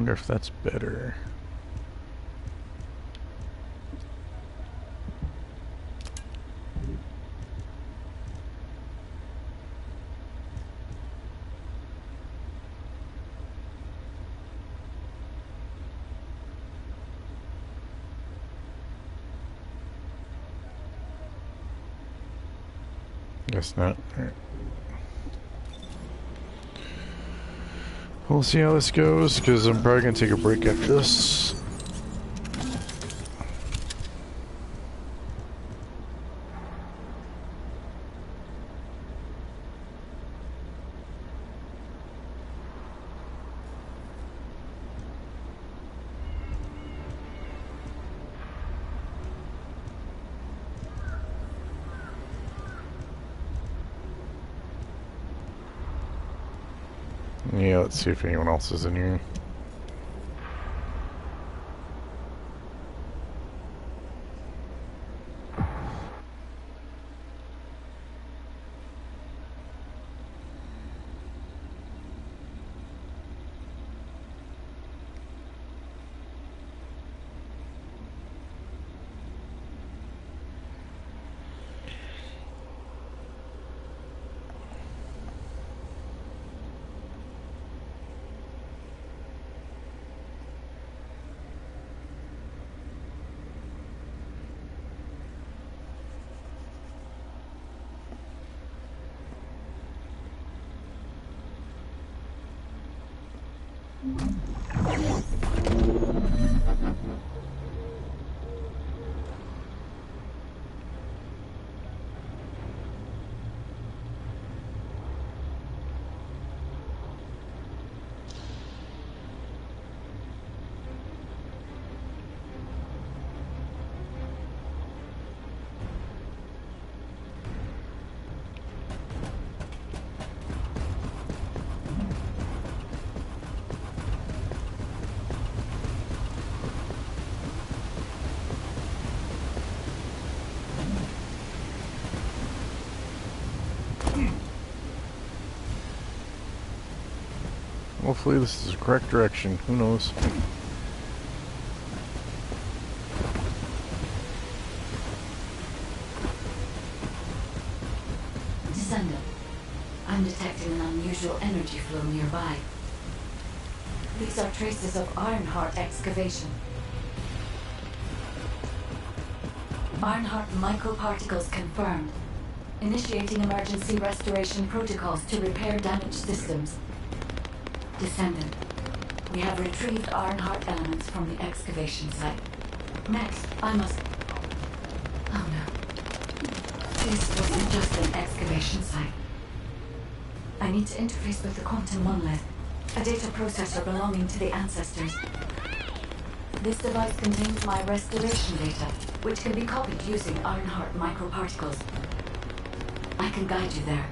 wonder if that's better. Guess not. Alright. We'll see how this goes, because I'm probably going to take a break after this. Yeah, let's see if anyone else is in here. Hopefully this is the correct direction. Who knows? Descendant, I'm detecting an unusual energy flow nearby. These are traces of Ironheart excavation. Ironheart microparticles confirmed. Initiating emergency restoration protocols to repair damaged systems. Descendant, we have retrieved Ironheart elements from the excavation site. Next, I must... Oh no. This wasn't just an excavation site. I need to interface with the quantum monolith, a data processor belonging to the ancestors. This device contains my restoration data, which can be copied using Ironheart microparticles. I can guide you there.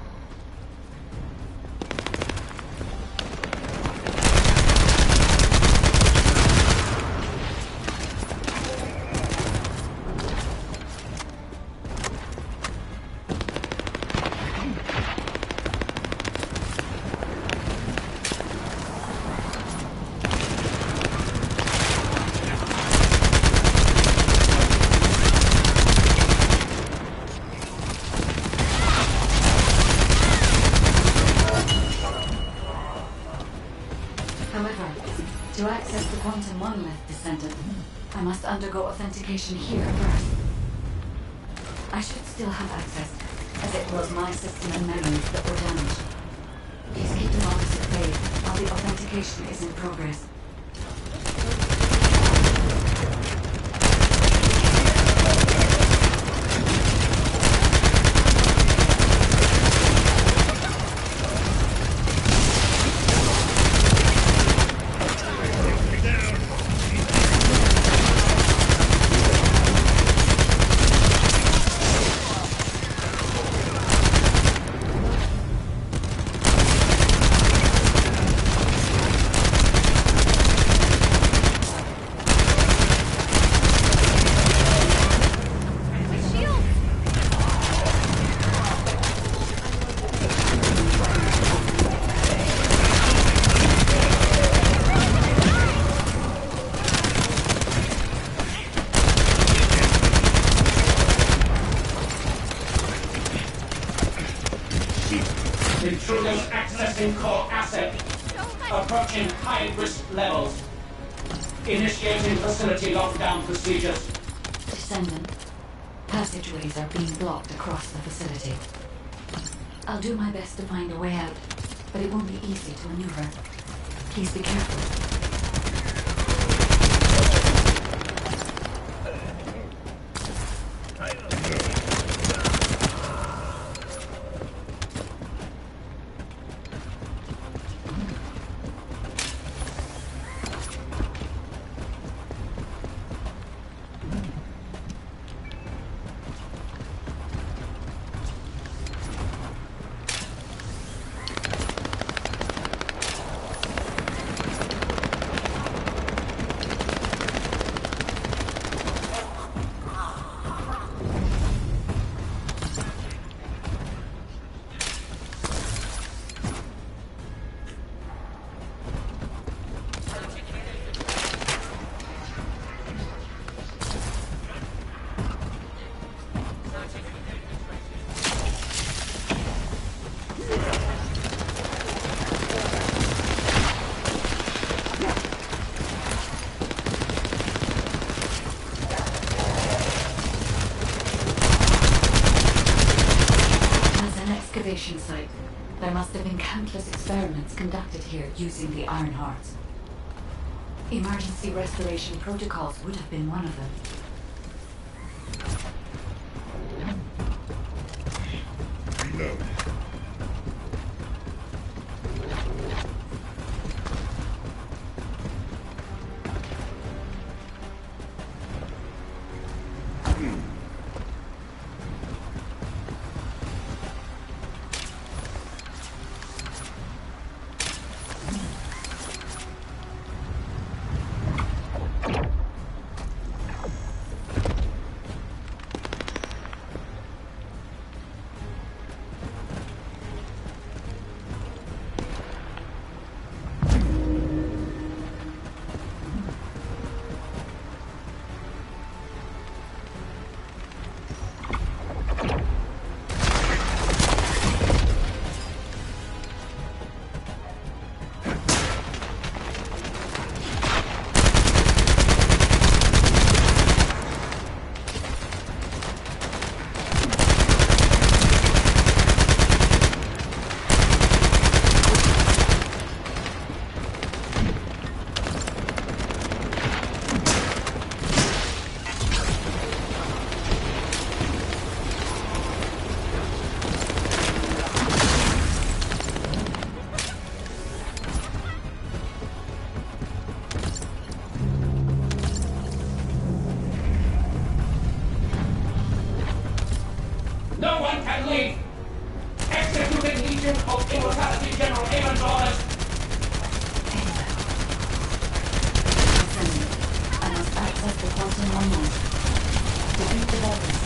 To access the quantum monolith, Descendant, I must undergo authentication here first. I should still have access, as it was my system and memories that were damaged. Please keep the markers at bay while the authentication is in progress. Intruders accessing core asset. Approaching high-risk levels. Initiating facility lockdown procedures. Descendant. Passageways are being blocked across the facility. I'll do my best to find a way out, but it won't be easy to maneuver. Please be careful. Site. There must have been countless experiments conducted here using the Iron Hearts. Emergency restoration protocols would have been one of them. Reload. No one can leave! Executing Legion of Immortality General Amon's orders! Descendant. I must access the quantum online. Defeat the Dauntless.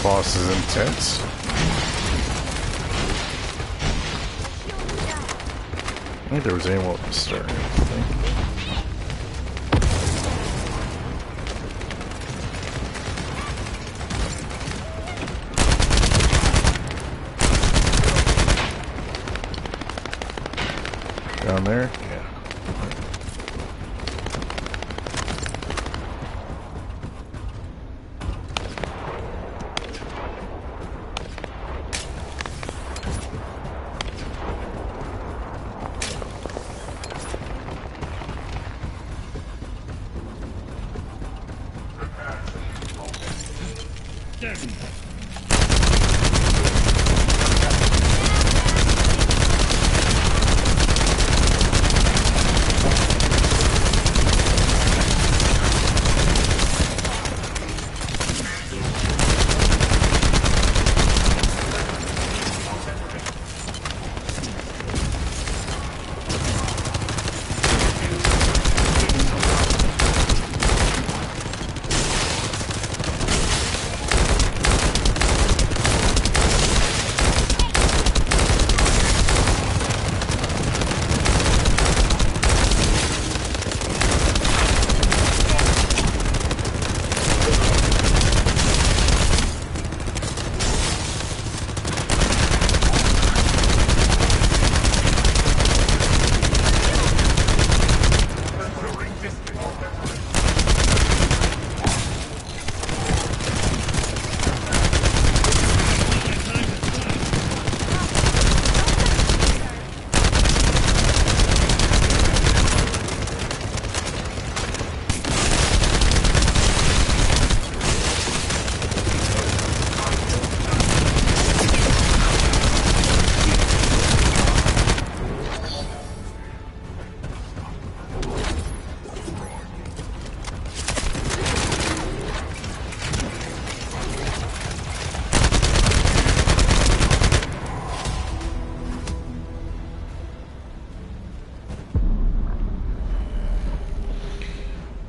boss is intense. I think there was ammo at the start. I think. Down there? Yeah.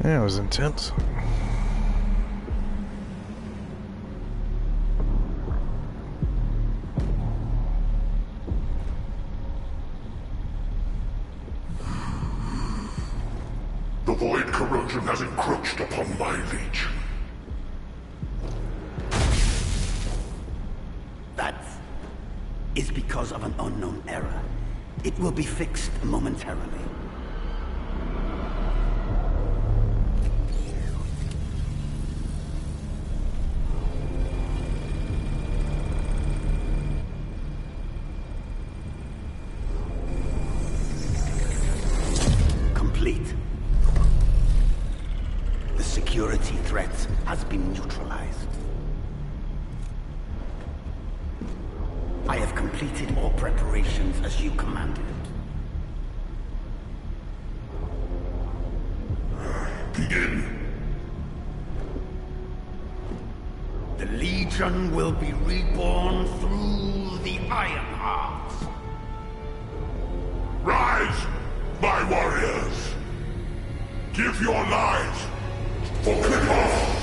Yeah, it was intense. The void corrosion has encroached upon my legion. That is because of an unknown error. It will be fixed momentarily. Complete. The security threat has been neutralized. I have completed all preparations as you commanded. Begin. The Legion will be reborn through the Iron Heart. Rise, my warriors! Give your lives for kickoff!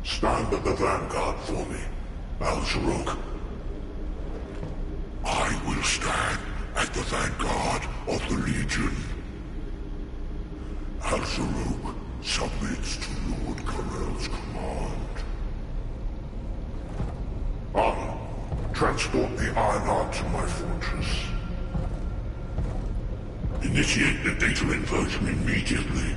Stand at the vanguard for me, Al-Sharuk. I will stand at the vanguard of the Legion. Halserog submits to Lord Karel's command. Anna, transport the Ironheart to my fortress. Initiate the data inversion immediately.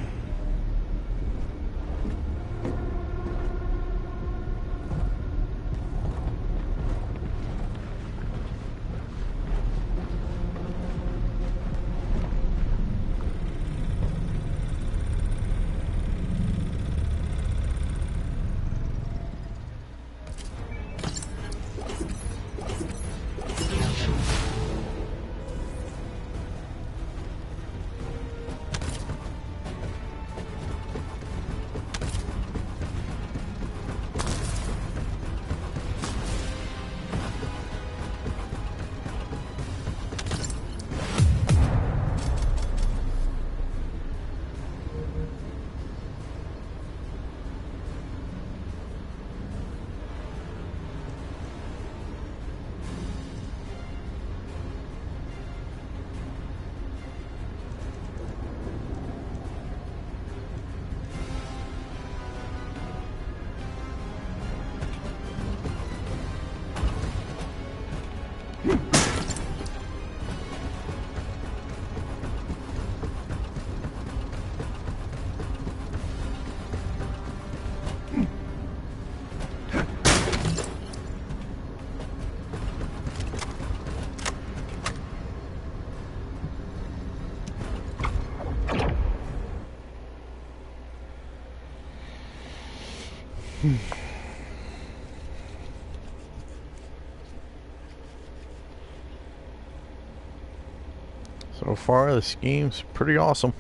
So far, this game's pretty awesome.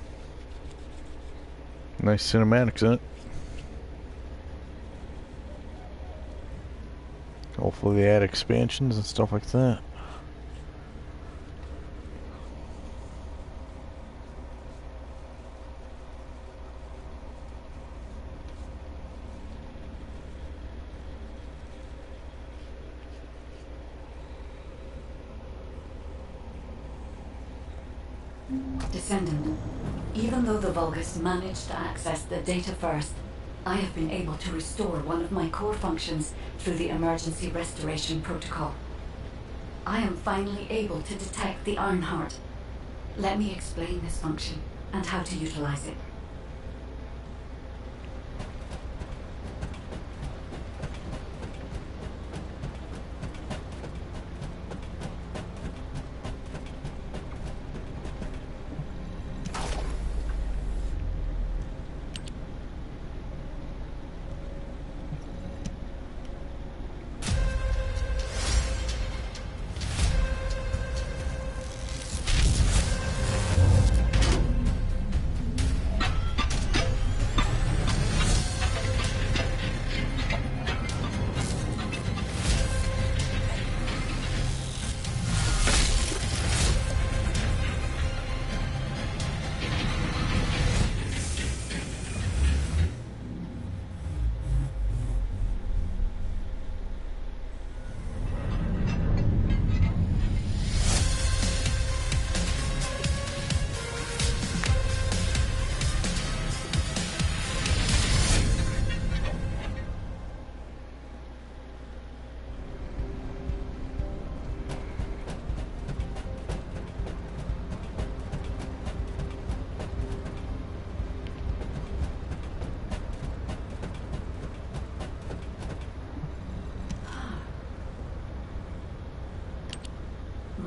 Nice cinematics in it. Hopefully they add expansions and stuff like that. Descendant, even though the Vulgus managed to access the data first, I have been able to restore one of my core functions through the emergency restoration protocol. I am finally able to detect the Ironheart. Let me explain this function and how to utilize it.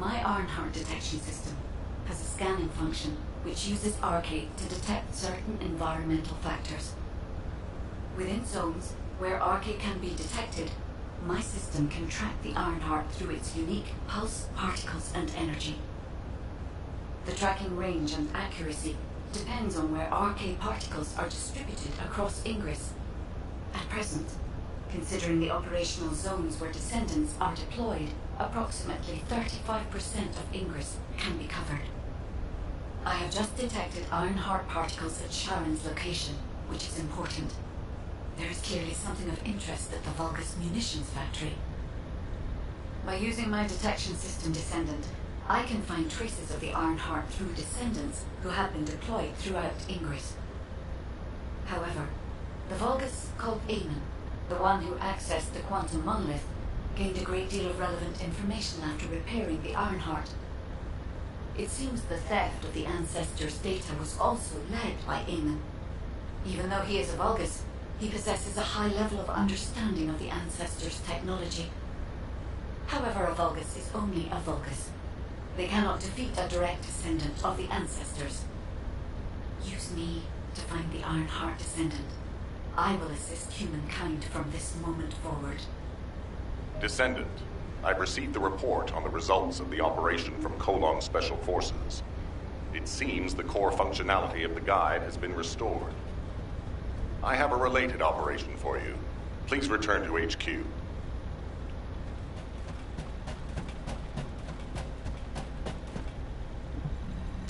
My Ironheart detection system has a scanning function which uses Arcade to detect certain environmental factors. Within zones where Arcade can be detected, my system can track the Ironheart through its unique pulse, particles, and energy. The tracking range and accuracy depends on where Arcade particles are distributed across Ingress. At present, considering the operational zones where Descendants are deployed, approximately 35% of Ingress can be covered. I have just detected Ironheart particles at Sharon's location, which is important. There is clearly something of interest at the Vulgus munitions factory. By using my detection system Descendant, I can find traces of the Ironheart through Descendants who have been deployed throughout Ingress. The Vulgus called Eamon, the one who accessed the quantum monolith, gained a great deal of relevant information after repairing the Ironheart. It seems the theft of the Ancestors' data was also led by Eamon. Even though he is a Vulgus, he possesses a high level of understanding of the Ancestors' technology. However, a Vulgus is only a Vulgus. They cannot defeat a direct descendant of the Ancestors. Use me to find the Ironheart Descendant. I will assist humankind from this moment forward. Descendant, I've received the report on the results of the operation from Colon Special Forces. It seems the core functionality of the guide has been restored. I have a related operation for you. Please return to HQ.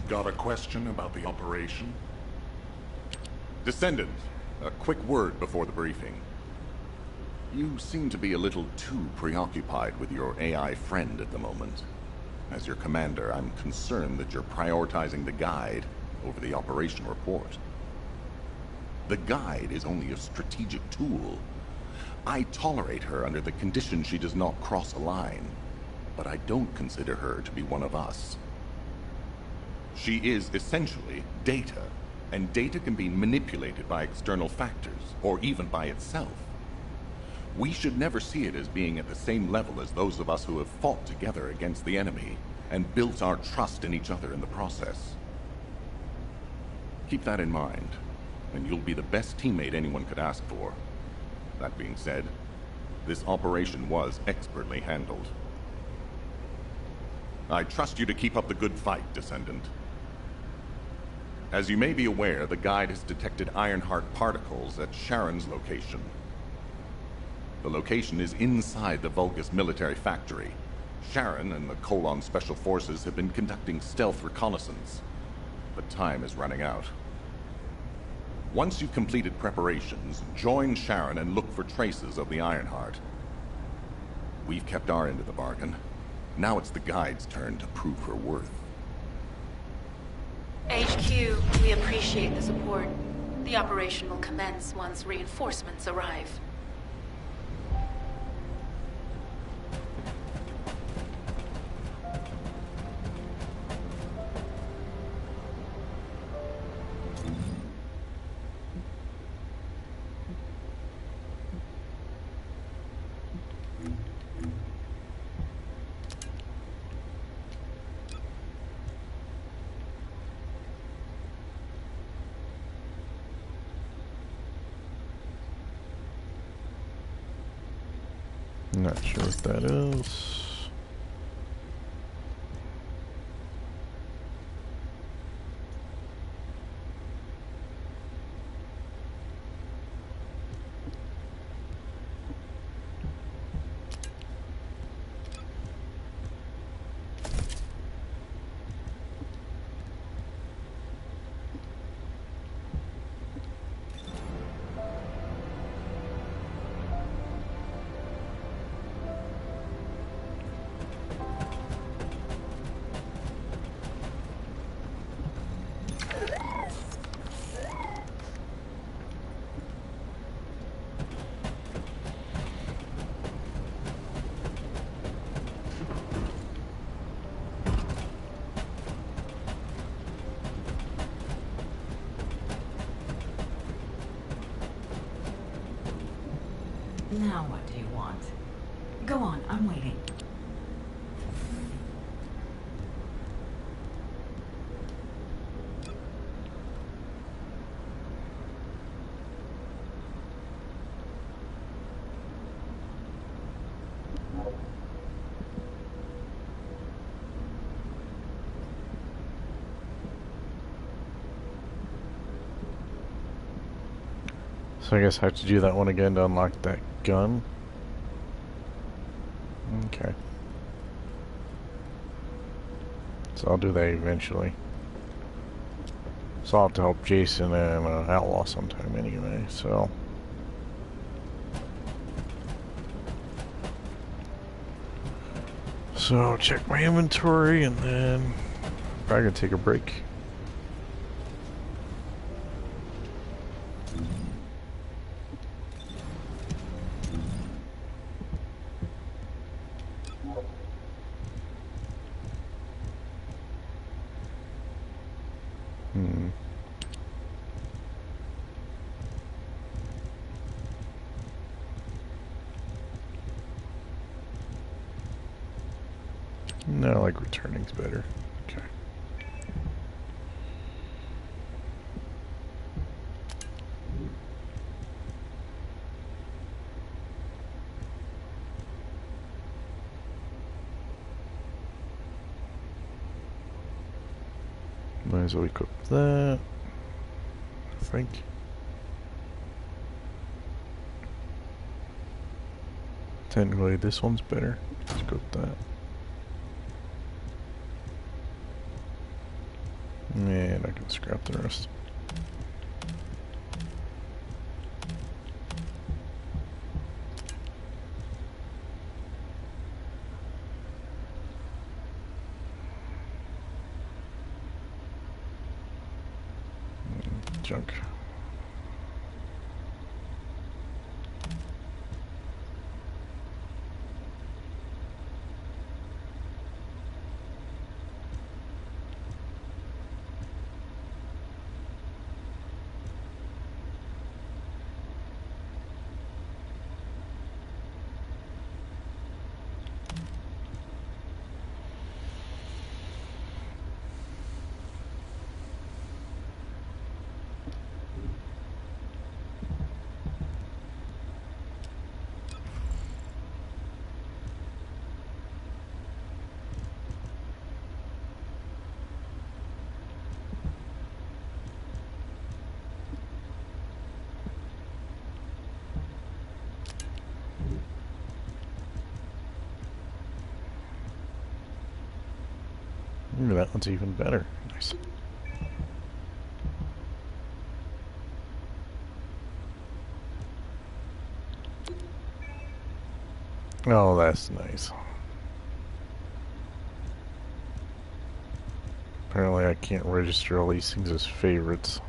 Got a question about the operation? Descendant, a quick word before the briefing. You seem to be a little too preoccupied with your AI friend at the moment. As your commander, I'm concerned that you're prioritizing the guide over the operation report. The guide is only a strategic tool. I tolerate her under the condition she does not cross a line, but I don't consider her to be one of us. She is essentially data, and data can be manipulated by external factors, or even by itself. We should never see it as being at the same level as those of us who have fought together against the enemy, and built our trust in each other in the process. Keep that in mind, and you'll be the best teammate anyone could ask for. That being said, this operation was expertly handled. I trust you to keep up the good fight, Descendant. As you may be aware, the guide has detected Ironheart particles at Sharon's location. The location is inside the Vulgus military factory. Sharon and the Colon Special Forces have been conducting stealth reconnaissance, but time is running out. Once you've completed preparations, join Sharon and look for traces of the Ironheart. We've kept our end of the bargain. Now it's the guide's turn to prove her worth. HQ, we appreciate the support. The operation will commence once reinforcements arrive. Not sure what that is. Now what do you want? Go on, I'm waiting. So I guess I have to do that one again to unlock that gun. Okay. So I'll do that eventually. So I'll have to help Jason and Outlaw sometime anyway, so. So check my inventory and then probably gonna take a break. No, I like returning's better. Okay. Might as well equip that, I think. Technically, this one's better. Let's equip that. And I can scrap the rest. Junk. Ooh, that one's even better. Nice. Oh, that's nice. Apparently I can't register all these things as favorites.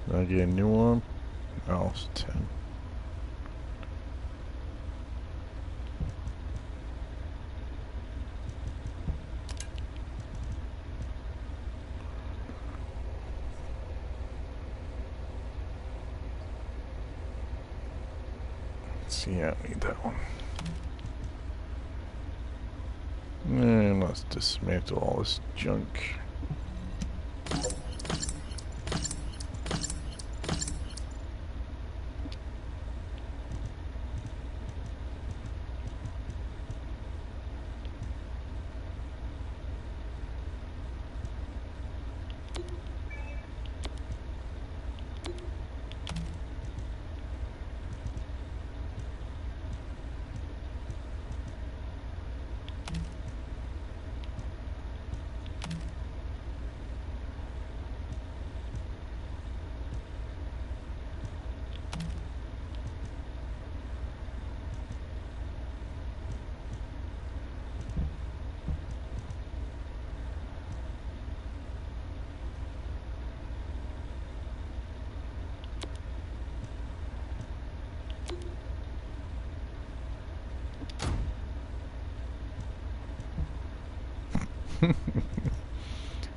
Did I get a new one? Oh, it's 10. Let's see, I don't need that one. And let's dismantle all this junk.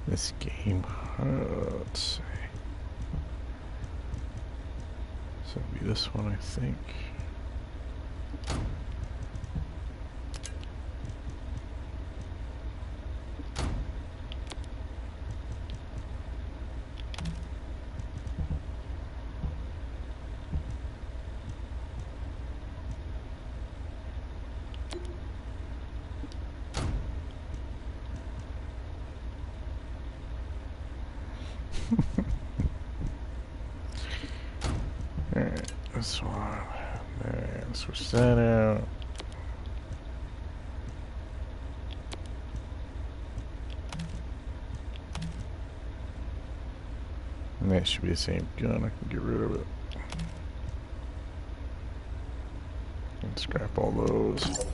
This game, let's see. So it'll be this one, I think. Alright, this one. Then switch that out. And that should be the same gun. I can get rid of it. And scrap all those.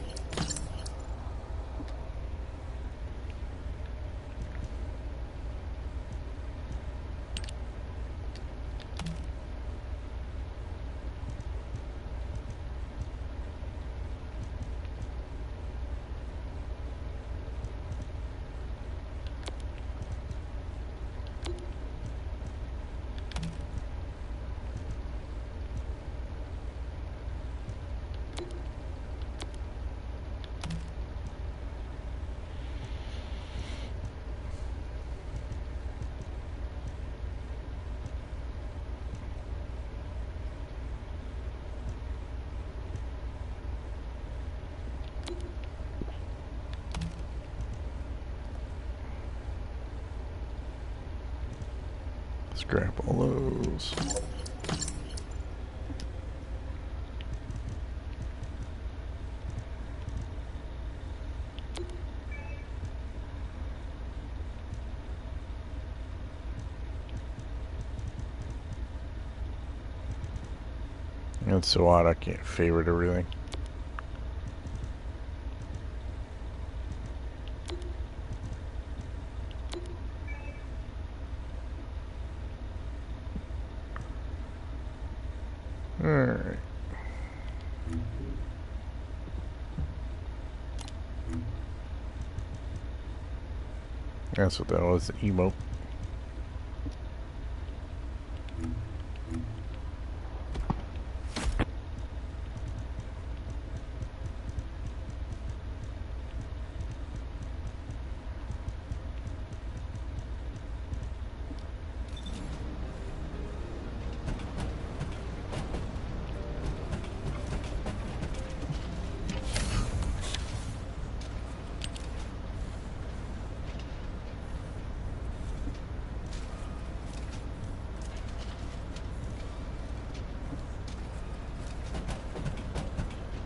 Scrap all those. It's so odd I can't favorite everything. Alright. That's what that was, the emote.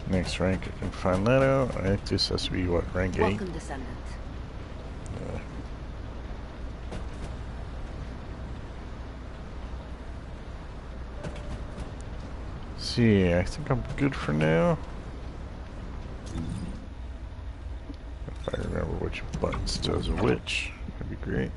Next rank, I can find that out. I think this has to be, what, rank 8? Welcome, Descendant. See, I think I'm good for now. If I remember which buttons does which, that'd be great.